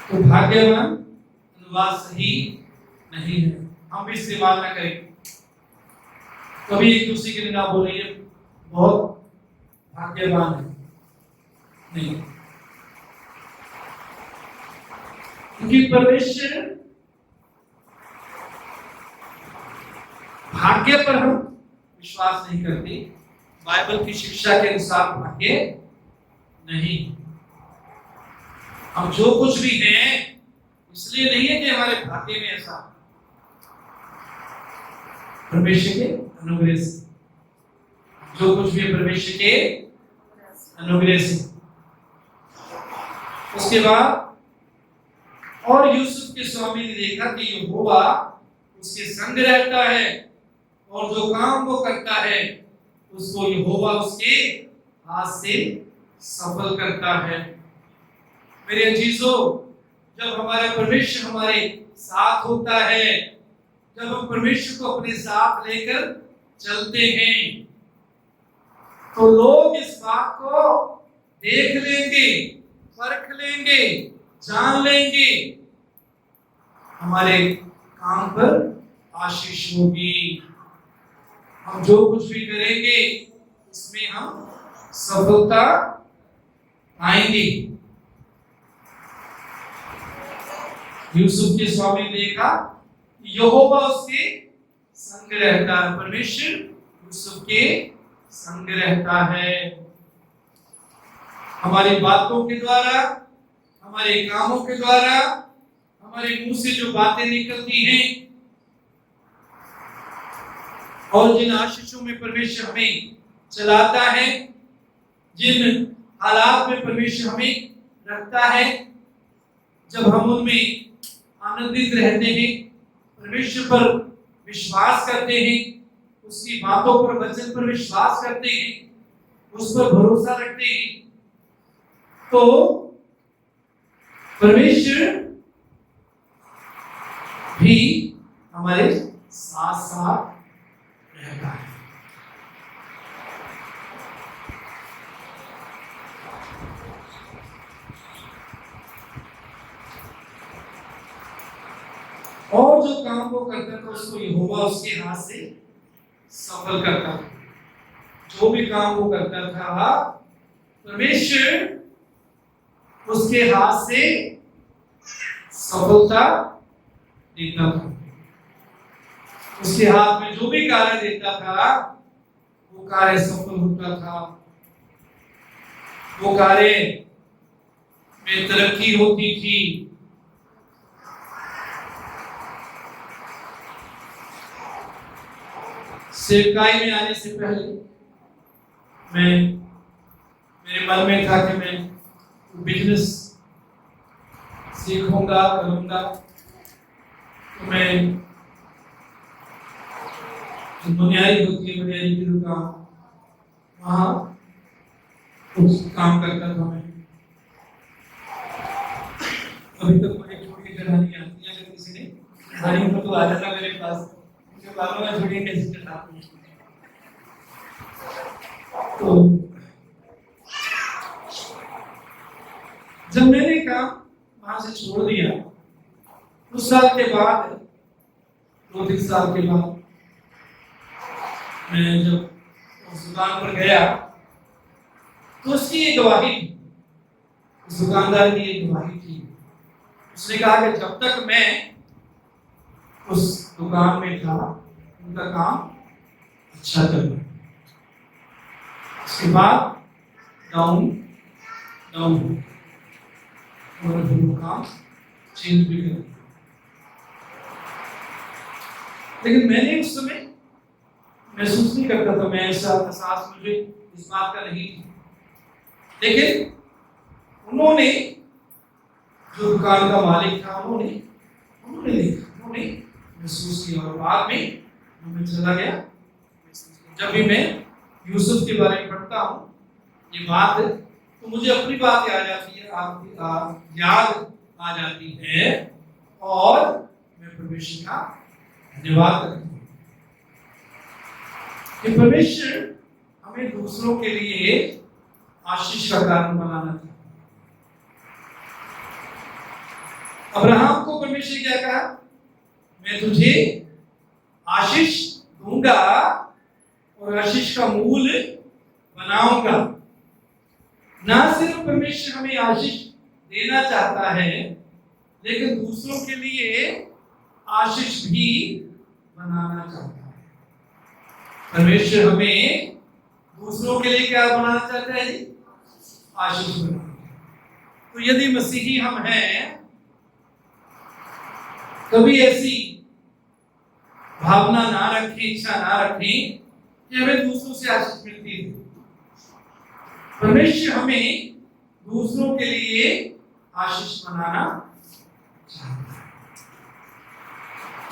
तो भाग्यवान अनुवाद सही नहीं है, हम भी इस्तेमाल ना करें। कभी एक दूसरे के लिए ना बोलिए बहुत भाग्यवान है, नहीं। क्योंकि परमेश्वर भाग्य पर हम विश्वास नहीं करते। बाइबल की शिक्षा के अनुसार भाग्य नहीं। हम जो कुछ भी हैं इसलिए नहीं है कि हमारे भाग्य में ऐसा, परमेश्वर के अनुग्रह से। जो कुछ भी परमेश्वर के अनुग्रह से। उसके बाद और यूसुफ के स्वामी ने देखा कि यहोवा उसके संग रहता है और जो काम वो करता है उसको यहोवा उसके हाथ से सफल करता है। मेरे अजीजों, जब हमारा परमेश्वर हमारे साथ होता है, जब हम परमेश्वर को अपने साथ लेकर चलते हैं, तो लोग इस बात को देख लेंगे, परख लेंगे, जान लेंगे, हमारे काम पर आशीष होगी। हम जो कुछ भी करेंगे इसमें हम सफलता पाएंगे। यूसुफ के स्वामी ने देखा यहोवा उसके संग रहता है, परमेश्वर यूसुफ के संग रहता है। हमारी बातों के द्वारा, हमारे कामों के द्वारा, हमारे मुंह से जो बातें निकलती हैं, और जिन आशीषों में परमेश्वर हमें चलाता है, जिन हालात में परमेश्वर हमें रखता है, जब हम उनमें आनंदित रहते हैं, परमेश्वर पर विश्वास करते हैं, उसकी बातों पर, वचन पर विश्वास करते हैं, उस पर भरोसा रखते हैं, तो परमेश्वर भी हमारे साथ साथ रहता है। और जो काम वो करता था उसको यहोवा उसके हाथ से सफल करता था। जो भी काम वो करता था परमेश्वर उसके हाथ से सफलता देता था। उसके हाथ में जो भी कार्य देता था वो कार्य सफल होता था, वो कार्य में तरक्की होती थी। सेवकाई में आने से पहले मेरे मन में था कि मैं बिजनेस सीखूंगा, करूंगा। तो मैं बुनियादी होती है, बुनियादी की दुकान, वहाँ कुछ काम करता था मैं। अभी तक मुझे छोटी चढ़ानी आती है। अगर किसी ने चढ़ानी हो तो आ जाता मेरे पास, मुझे मालूम है छोटी कैसे चढ़ाती है। तो जब मैंने काम वहां से छोड़ दिया, उस साल के बाद, 2-3 साल के बाद मैं जब उस दुकान पर गया तो उसकी एक गवाही थी, उस दुकानदार की एक गवाही थी। उसने कहा कि जब तक मैं उस दुकान में था उनका काम अच्छा चल रहा, उसके बाद डाउन और वो काम चेंज भी कर। लेकिन मैंने उस समय महसूस नहीं करता था, मैं ऐसा एहसास मुझे इस बात का नहीं था। लेकिन उन्होंने, जो दुकान का मालिक था, उन्होंने देखा, उन्होंने महसूस किया, और बाद में मैं चला गया। जब भी मैं यूसुफ के बारे में पढ़ता हूँ ये बात, तो मुझे अपनी बात याद आती है, याद आ जाती है, और मैं परमेश्वर का धन्यवाद करता हूँ कि परमेश्वर हमें दूसरों के लिए आशीष का कारण बनाना था। अब्राहम को परमेश्वर क्या कहा? मैं तुझे आशीष दूंगा और आशीष का मूल बनाऊंगा। ना सिर्फ परमेश्वर हमें आशीष देना चाहता है, लेकिन दूसरों के लिए आशीष भी बनाना चाहता है। परमेश्वर हमें दूसरों के लिए क्या बनाना चाहता है? आशीष बनाना। तो यदि मसीही हम हैं, कभी ऐसी भावना ना रखें, इच्छा ना रखें कि हमें दूसरों से आशीष मिलती है। परमेश्वर हमें दूसरों के लिए आशीष बनाना चाहता है।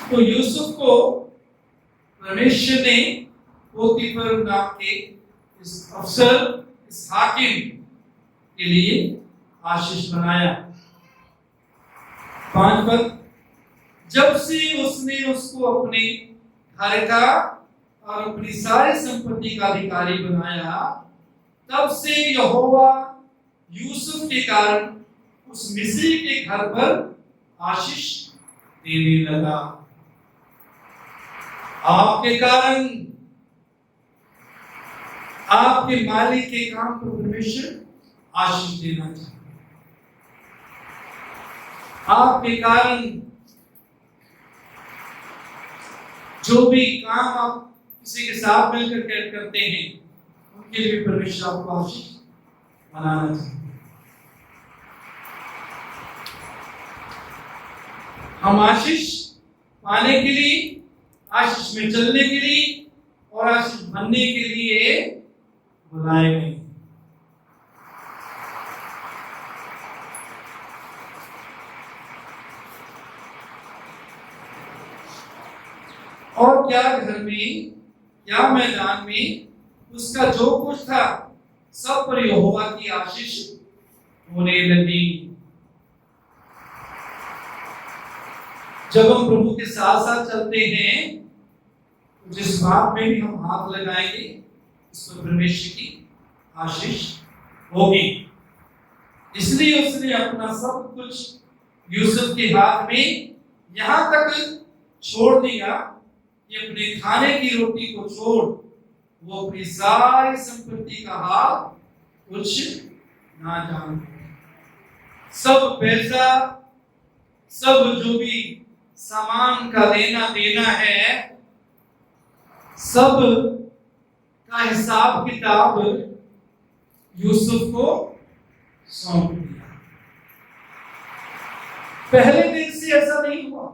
तो यूसुफ को परमेश्वर ने पोतीफर नाम के इस अफसर, इस हाकिम के लिए आशीष बनाया। 5 पद, जब से उसने उसको अपने घर का और अपनी सारी संपत्ति का अधिकारी बनाया, तब से यहोवा यूसुफ के कारण उस मिस्री के घर पर आशीष देने लगा। आपके कारण, आपके मालिक के काम पर परमेश्वर आशीष देना चाहता है। आपके कारण जो भी काम आप किसी के साथ मिलकर करते हैं, उनके लिए परमेश्वर आपको आशीष बनाना चाहता है। हम आशीष पाने के लिए, आशीष में चलने के लिए और आशीष बनने के लिए बुलाए गए। और क्या घर में, क्या मैदान में उसका जो कुछ था सब पर यहोवा की आशीष होने लगी। जब हम प्रभु के साथ साथ चलते हैं तो जिस बात में भी हम हाथ लगाएंगे उस पर परमेश्वर की आशीष होगी। इसलिए उसने अपना सब कुछ यूसुफ के हाथ में यहां तक छोड़ दिया कि अपने खाने की रोटी को छोड़ वो अपनी सारी संपत्ति का हाथ कुछ ना जान। सब पैसा, सब जो भी सामान का लेना देना है, सब का हिसाब किताब यूसुफ को सौंप दिया। पहले दिन से ऐसा नहीं हुआ।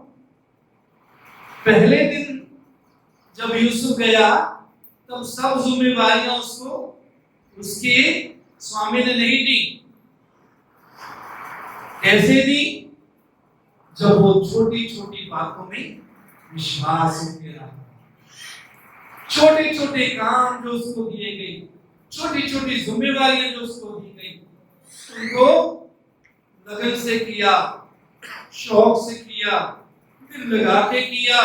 पहले दिन जब यूसुफ गया तब सब जिम्मेवारियां उसको उसके स्वामी ने नहीं दी। कैसे दी? जब वो छोटी छोटी बातों में विश्वास हो गया। छोटे छोटे काम जो उसको दिए गए, छोटी छोटी जिम्मेवारियां जो उसको दी गई, उनको लगन से किया, शौक से किया, दिल लगा के किया,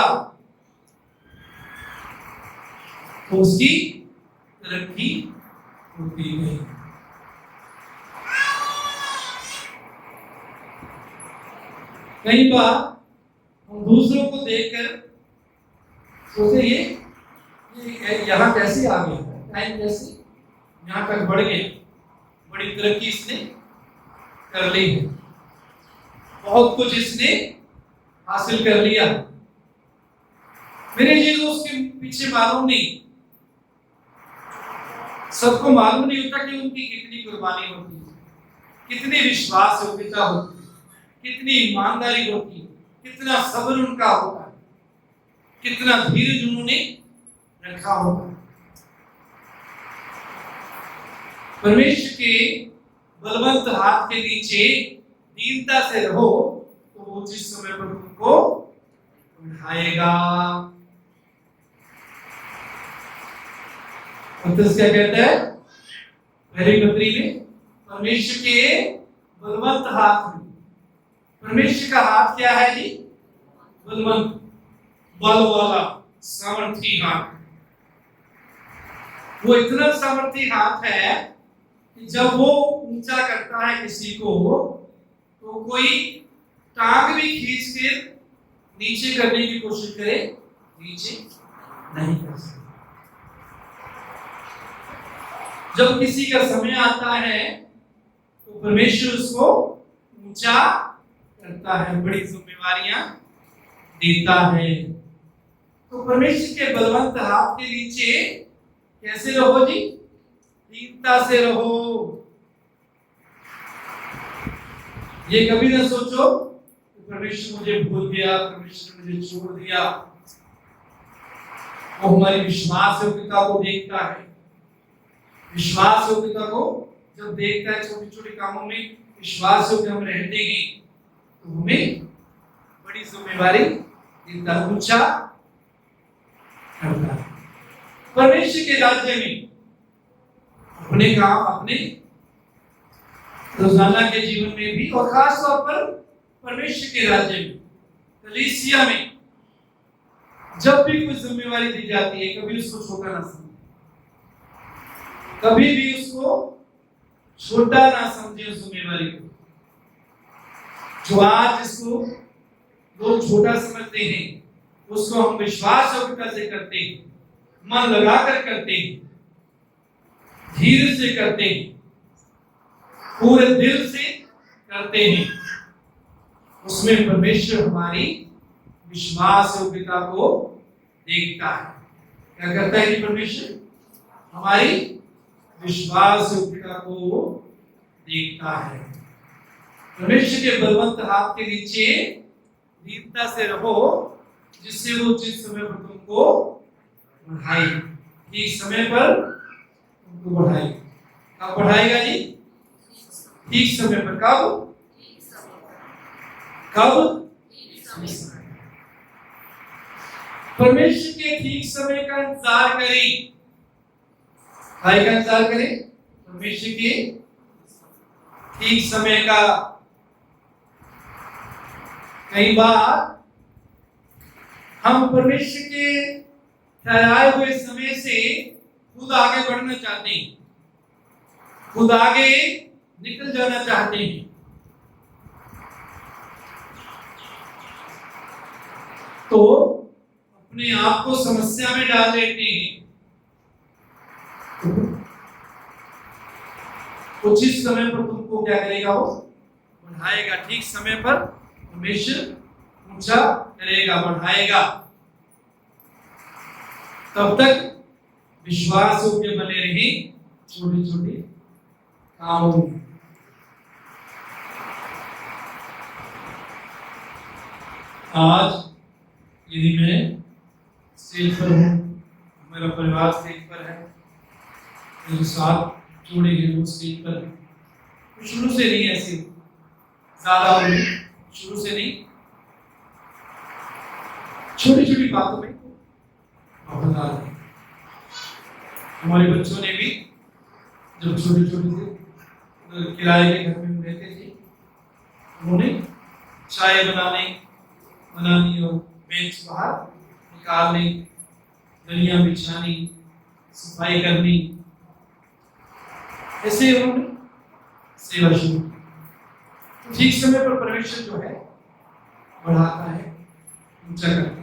तो उसकी तरक्की होती गई। कई बार हम दूसरों को देखकर सोचते ये यहाँ कैसे आ गया, टाइम कैसे यहाँ तक बढ़ गया, बड़ी तरक्की इसने कर ली है, बहुत कुछ इसने हासिल कर लिया। मेरे ये दोस्त के पीछे मालूम नहीं, सबको मालूम नहीं होता कि उनकी कितनी कुर्बानी होती है, कितनी विश्वास योग्यता होती है, कितनी ईमानदारी होती है, कितना सब्र उनका होता है, कितना धीरज उन्होंने रखा होता है। परमेश्वर के बलवंत हाथ के नीचे दीनता से रहो तो वो जिस समय पर तुमको उठाएगा। पतरस क्या कहता है पहली पत्री में? परमेश्वर के बलवंत हाथ में। परमेश्वर का हाथ क्या है जी? बलवंत, बल वाला, सामर्थी हाथ। वो इतना सामर्थी हाथ है कि जब वो ऊंचा करता है किसी को तो कोई टांग भी खींच के नीचे करने की कोशिश करे, नीचे नहीं कर सकता। जब किसी का समय आता है तो परमेश्वर उसको ऊंचा करता है, बड़ी जिम्मेवारियां देता है। तो परमेश्वर के बलवंत हाथ के नीचे कैसे रहो जी? दीनता से रहो। ये कभी ना सोचो परमेश्वर मुझे भूल गया, परमेश्वर मुझे छोड़ दिया। वो हमारी विश्वास योग्यता को देखता है। विश्वास योग्यता को जब देखता है, छोटे छोटे कामों में विश्वास योग्य हम रहते हैं तो हमें बड़ी जिम्मेवारी देता है, ऊंचा करता है। परमेश्वर के राज्य में अपने काम, अपने रोजाना के जीवन में भी और खास तौर पर परमेश्वर के राज्य में, कलीसिया में जब भी कुछ जिम्मेवारी दी जाती है, कभी उसको छोटा ना समझे, कभी भी उसको छोटा ना समझे। उस जिम्मेवारी को जो आज इसको लोग छोटा समझते हैं, उसको हम विश्वास योग्यता से करते हैं, मन लगाकर करते हैं, धीरे से करते हैं, पूरे दिल से करते हैं। उसमें परमेश्वर हमारी विश्वास योग्यता को देखता है। क्या करता है कि परमेश्वर हमारी विश्वास योग्यता को देखता है। परमेश्वर के बलवंत हाथ के नीचे धीरता से रहो, जिससे वो उचित समय पर तुमको बढ़ाए, ठीक समय पर तुमको बढ़ाए। कब बढ़ाएगा जी? ठीक समय पर। कब? कब? परमेश्वर के ठीक समय का इंतजार करें। काय का इंतजार करें? परमेश्वर के ठीक समय का। कई बार हम परमेश्वर के ठहराए हुए समय से खुद आगे बढ़ना चाहते हैं, खुद आगे निकल जाना चाहते हैं। तो अपने आप को समस्या में डाल देते हैं। उचित समय पर तुमको क्या करेगा? वो बढ़ाएगा। ठीक समय पर परमेश्वर ऊंचा करेगा, बढ़ाएगा। तब तक विश्वास योग्य बने रहे छोटे छोटे कामों में। आज यदि मैं स्टेज पर हूँ, मेरा परिवार स्टेज पर है, मेरे साथ जोड़े गए लोग स्टेज पर है, तो शुरू से नहीं ऐसे ज्यादा बोले, शुरू से नहीं, छोटी छोटी बातों में वफादार है। हमारे बच्चों ने भी जब छोटे छोटे थे, किराए के घर में रहते थे, उन्होंने चाय बनानी और बेंच बाहर निकालनी, दलियां बिछानी, सफाई करनी, ऐसे उन्होंने सेवा शुरू की। ठीक समय पर परमेश्वर जो है बढ़ाता है, ऊंचा करता है।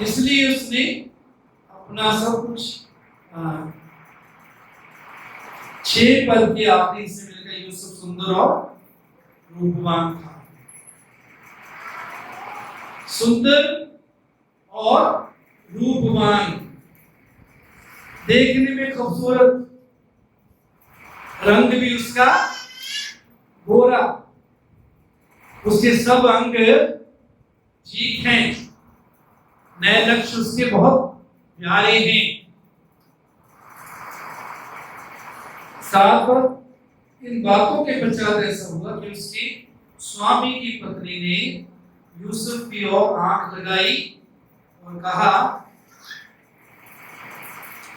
इसलिए उसने अपना सब कुछ 6 पद के आखिरी से मिलकर यूसुफ सुंदर और रूपवान था। सुंदर और रूपवान, देखने में खूबसूरत, रंग भी उसका गोरा, उसके सब अंग ठीक हैं, नए लक्ष्य उसके बहुत प्यारे हैं। साथ इन बातों के पश्चात ऐसा हुआ कि उसके स्वामी की पत्नी ने यूसुफ की ओर आंख लगाई और कहा,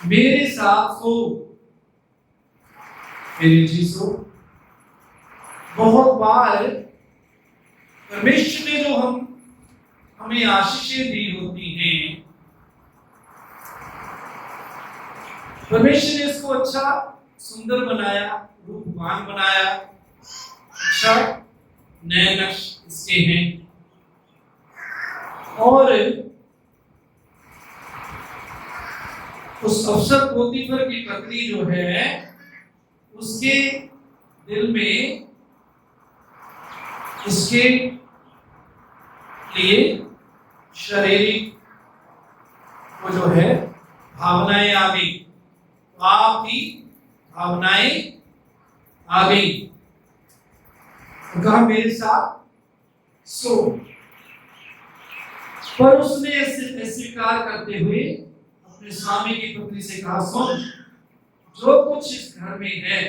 मेरे साथ सो, मेरे जी सो। बहुत बार परमेश्वर ने जो हमें आशीषें दी होती हैं, परमेश्वर ने इसको अच्छा सुंदर बनाया, रूपवान बनाया, अच्छा नए नक्श इसके हैं, और उस अफसर पोतीफर की पत्नी जो है, उसके दिल में इसके लिए शारीरिक वो जो है भावनाएं आ गई, पाप की भावनाएं आ गई। कहा मेरे साथ सो, पर उसने स्वीकार करते हुए अपने स्वामी की पत्नी से कहा, सुन, जो कुछ इस घर में है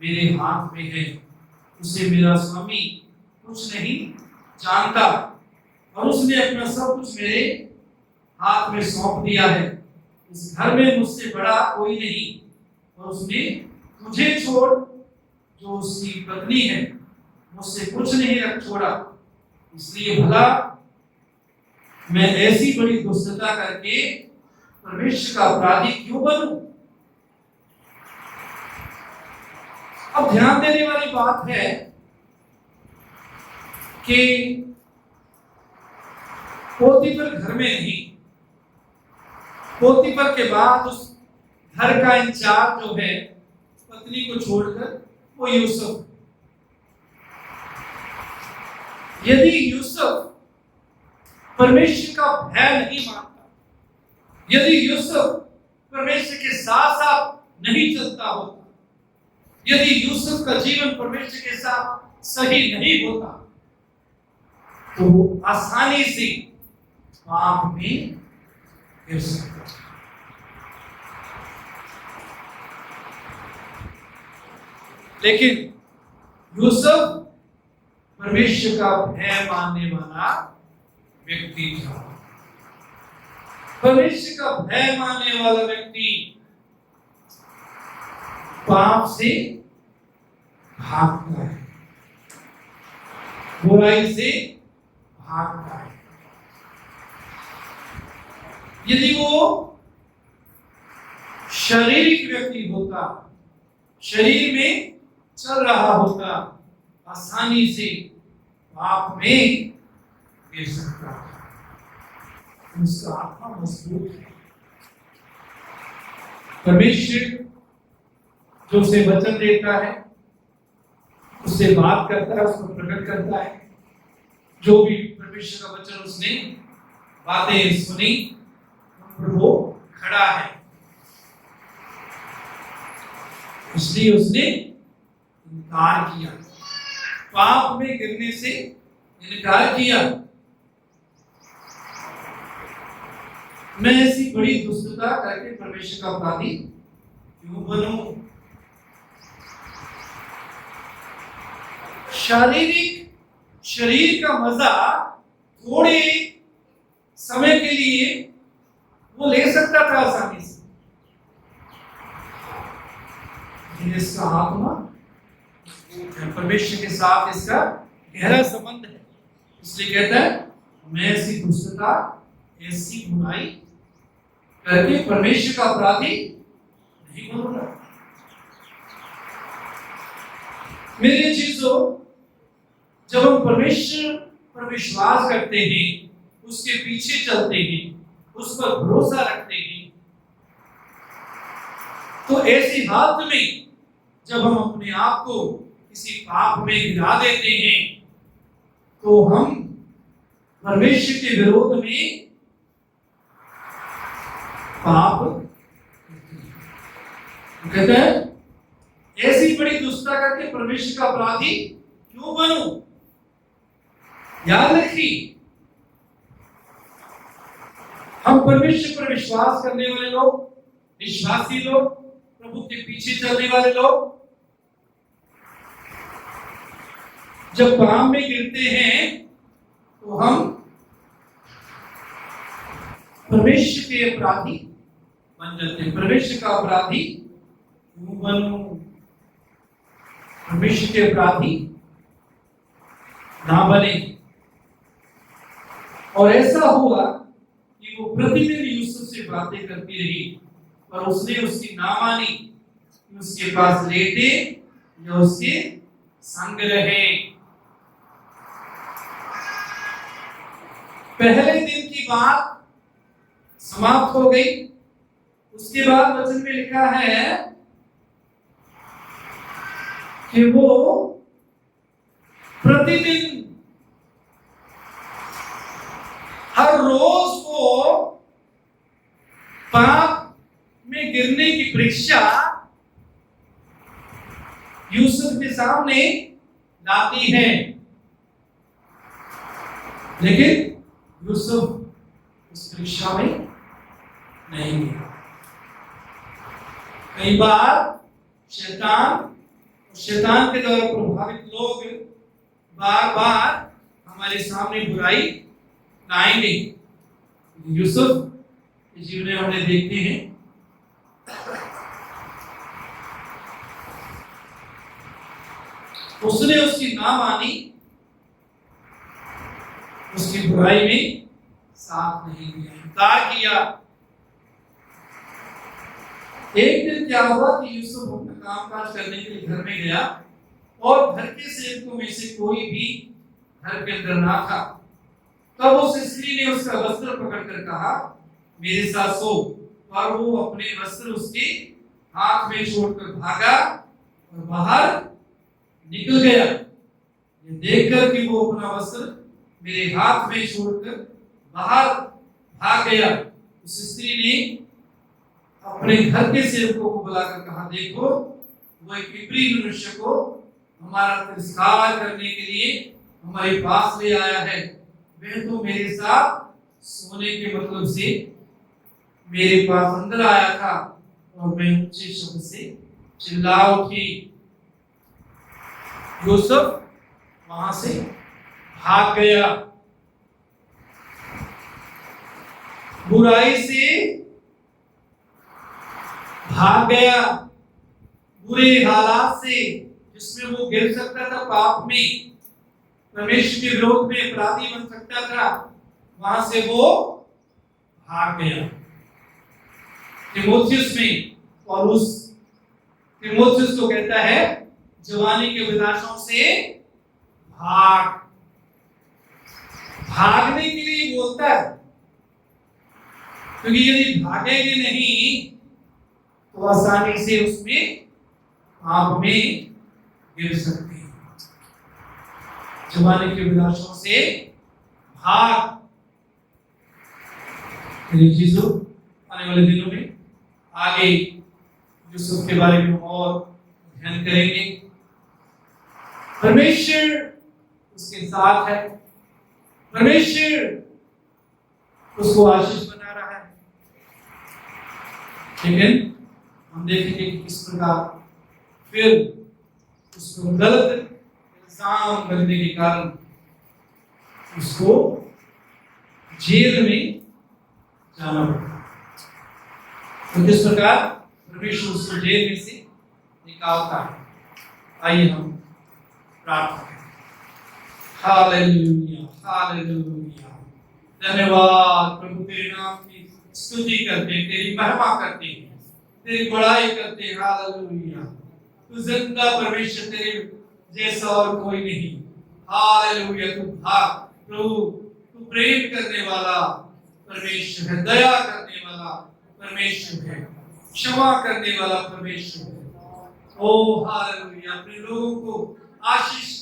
मेरे हाथ में है, उसे मेरा स्वामी कुछ नहीं जानता, और उसने अपना सब कुछ मेरे हाथ में सौंप दिया है। इस घर में मुझसे बड़ा कोई नहीं, और उसने तुझे छोड़ जो उसकी पत्नी है मुझसे कुछ नहीं रख छोड़ा। इसलिए भला मैं ऐसी बड़ी दुष्टता करके परमेश्वर का अपराधी क्यों बनूं? अब ध्यान देने वाली बात है कि पोतीफर घर में नहीं, पोतीफर के बाद उस घर का इंचार्ज जो है पत्नी को छोड़कर वो यूसुफ। यदि यूसुफ परमेश्वर का भय नहीं मानता, यदि यूसुफ परमेश्वर के साथ साथ नहीं चलता होता, यदि यूसुफ का जीवन परमेश्वर के साथ सही नहीं होता, तो वो आसानी से पाप में गिर सकता। लेकिन यूसुफ परमेश्वर का भय मानने वाला व्यक्ति था। परमेश्वर का भय मानने वाला व्यक्ति पाप से भागता है, बुराई से भागता है। यदि वो शारीरिक व्यक्ति होता, शरीर में चल रहा होता, आसानी से पाप में गिर सकता है। उसका आत्मा मजबूत है। परमेश्वर जो उसे वचन देता है, उससे बात करता है, उसको प्रकट करता है। जो भी परमेश्वर का वचन उसने बातें सुनी, वो खड़ा है, इसलिए उसने इनकार किया, पाप में गिरने से इनकार किया। मैं ऐसी बड़ी दुष्टता करके परमेश्वर का अपराधी क्यों बनूं? शरीर का मजा थोड़े समय के लिए वो ले सकता था आसानी से, लेकिन इसका आत्मा परमेश्वर के साथ इसका गहरा संबंध है। इसलिए कहता है, मैं ऐसी दुष्टता, ऐसी बुराई करके परमेश्वर का अपराधी नहीं बनूंगा। मेरे चीजों, जब हम परमेश्वर पर विश्वास करते हैं, उसके पीछे चलते हैं, उस पर भरोसा रखते हैं, तो ऐसी हालत में जब हम अपने आप को किसी पाप में गिरा देते हैं, तो हम परमेश्वर के विरोध में पाप कहते हैं। ऐसी बड़ी दुष्टता करके परमेश्वर का अपराधी क्यों बनूं? याद रखिए, हम परमेश्वर पर विश्वास करने वाले लोग, विश्वासी लोग, प्रभु के पीछे चलने वाले लोग, जब पाप में गिरते हैं तो हम परमेश्वर के अपराधी बन जाते हैं। परमेश्वर का अपराधी क्यों बनूं? परमेश्वर के अपराधी ना बने। और ऐसा हुआ कि वो प्रतिदिन यूसुफ से बातें करती रही, पर उसने उसकी ना मानी कि उसके पास लेटे या उसके संग रहे। पहले दिन की बात समाप्त हो गई। उसके बाद वचन में लिखा है कि वो प्रतिदिन, हर रोज को पाप में गिरने की परीक्षा यूसुफ के सामने लाती है, लेकिन यूसुफ उस परीक्षा में नहीं गया। कई बार शैतान के द्वारा प्रभावित लोग बार बार हमारे सामने बुराई लाएंगे। यूसुफ के जीवन में हमने देखते हैं, उसने उसकी ना मानी, उसकी बुराई में साथ नहीं दिया, इनकार किया। एक दिन क्या हुआ कि यूसुफ अपना कामकाज करने के लिए घर में गया और घर के सेवकों में से कोई भी घर के अंदर ना था। तब उस स्त्री ने उसका वस्त्र पकड़कर कहा, मेरे साथ सो। और वो अपने वस्त्र उसके हाथ में छोड़कर भागा और बाहर निकल गया। ये देखकर कि वो अपना वस्त्र मेरे हाथ में छोड़कर बाहर भाग गया, उस स्त्री ने अपने घर के सेवकों को बुलाकर कहा, देखो वो एक इब्री मनुष्य को हमारा तिरस्कार करने के लिए हमारे पास ले आया है। वह तो मेरे साथ सोने के मतलब से मेरे पास अंदर आया था और मैं ऊंचे शब्द से चिल्ला उठी। यूसुफ वहां से भाग गया, बुराई से भाग गया, बुरे हालात से जिसमें वो गिर सकता था, पाप में, परमेश्वर के विरोध में अपराधी बन सकता था, वहां से वो भाग गया। तीमुथियुस में पौलुस तीमुथियुस को कहता है, जवानी के विलासों से भागने के लिए बोलता है, क्योंकि यदि भागेंगे नहीं तो आसानी से उसमें पाप में गिर सकते हैं। जवानी के विलासों से भाग। चीजों आने वाले दिनों में आगे यूसुफ के बारे में और ध्यान करेंगे। परमेश्वर उसके साथ है, परमेश्वर उसको आशीष बना रहा है, लेकिन हम देखेंगे कि किस प्रकार फिर उसको गलत इल्जाम लगने के कारण उसको जेल में जाना पड़ा। तो किस प्रकार परमेश्वर उसको जेल में से निकालता है। आइए हम प्रार्थना करें। Hallelujah, hallelujah. धन्यवाद प्रभु, तेरे नाम की स्तुति करते हैं, तेरी महिमा करते हैं, तेरी बड़ाई करते हैं। हालेलुया, तू जिंदा परमेश्वर, तेरे जैसा और कोई नहीं। हालेलुया, तू प्रभु, तू प्रेम करने वाला परमेश्वर है, दया करने वाला परमेश्वर है, क्षमा करने वाला परमेश्वर है। ओ हालेलुया, अपने लोगों को आशीष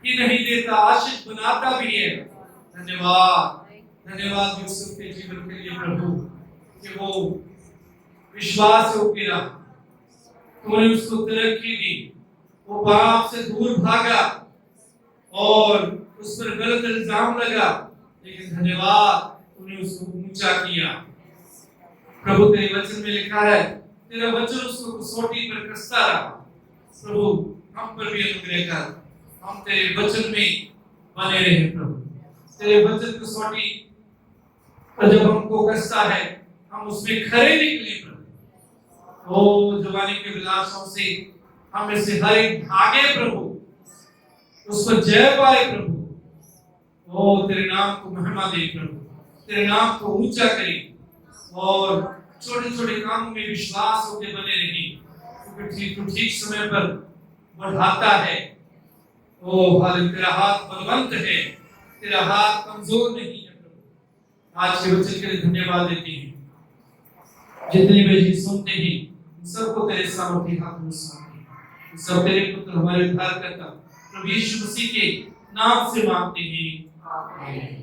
ही नहीं देता, आशीष बनाता भी है। धन्यवाद, धन्यवाद यूसुफ के जीवन के लिए प्रभु, कि वो विश्वास से गिरा, तूने उसको तरक्की दी, वो पाप से दूर भागा और उस पर गलत इल्जाम लगा, लेकिन धन्यवाद तूने उसको ऊंचा किया। प्रभु तेरे वचन में लिखा है, तेरा वचन उसको कसौटी पर कसता रहा। प्रभु हम पर भी अनुग्रह कर, हम तेरे वचन में बने रहे प्रभु। तेरे वचन कसौटी पर जब हमको कसता है, हम उसमें खरे निकले प्रभु। ओ जवानी के विलासों से हम इससे हर एक भागे प्रभु, उस पर जय पाए प्रभु। ओ तेरे नाम को महिमा दे प्रभु, तेरे नाम को ऊंचा करे और छोटे छोटे कामों में विश्वास होकर बने रही, क्योंकि तू ठीक समय पर बढ़ाता है। ओ हालेलुया, तेरा हाथ बलवंत है, तेरा हाथ कमजोर नहीं है प्रभु। आज के वचन के लिए धन्यवाद देते हैं। जितने भी सुनते हैं सबको तेरे सामर्थ्य हाथ में सौंपते हैं। सब तेरे पुत्र हमारे उद्धारकर्ता प्रभु यीशु मसीह के नाम से मांगते हैं, आमीन।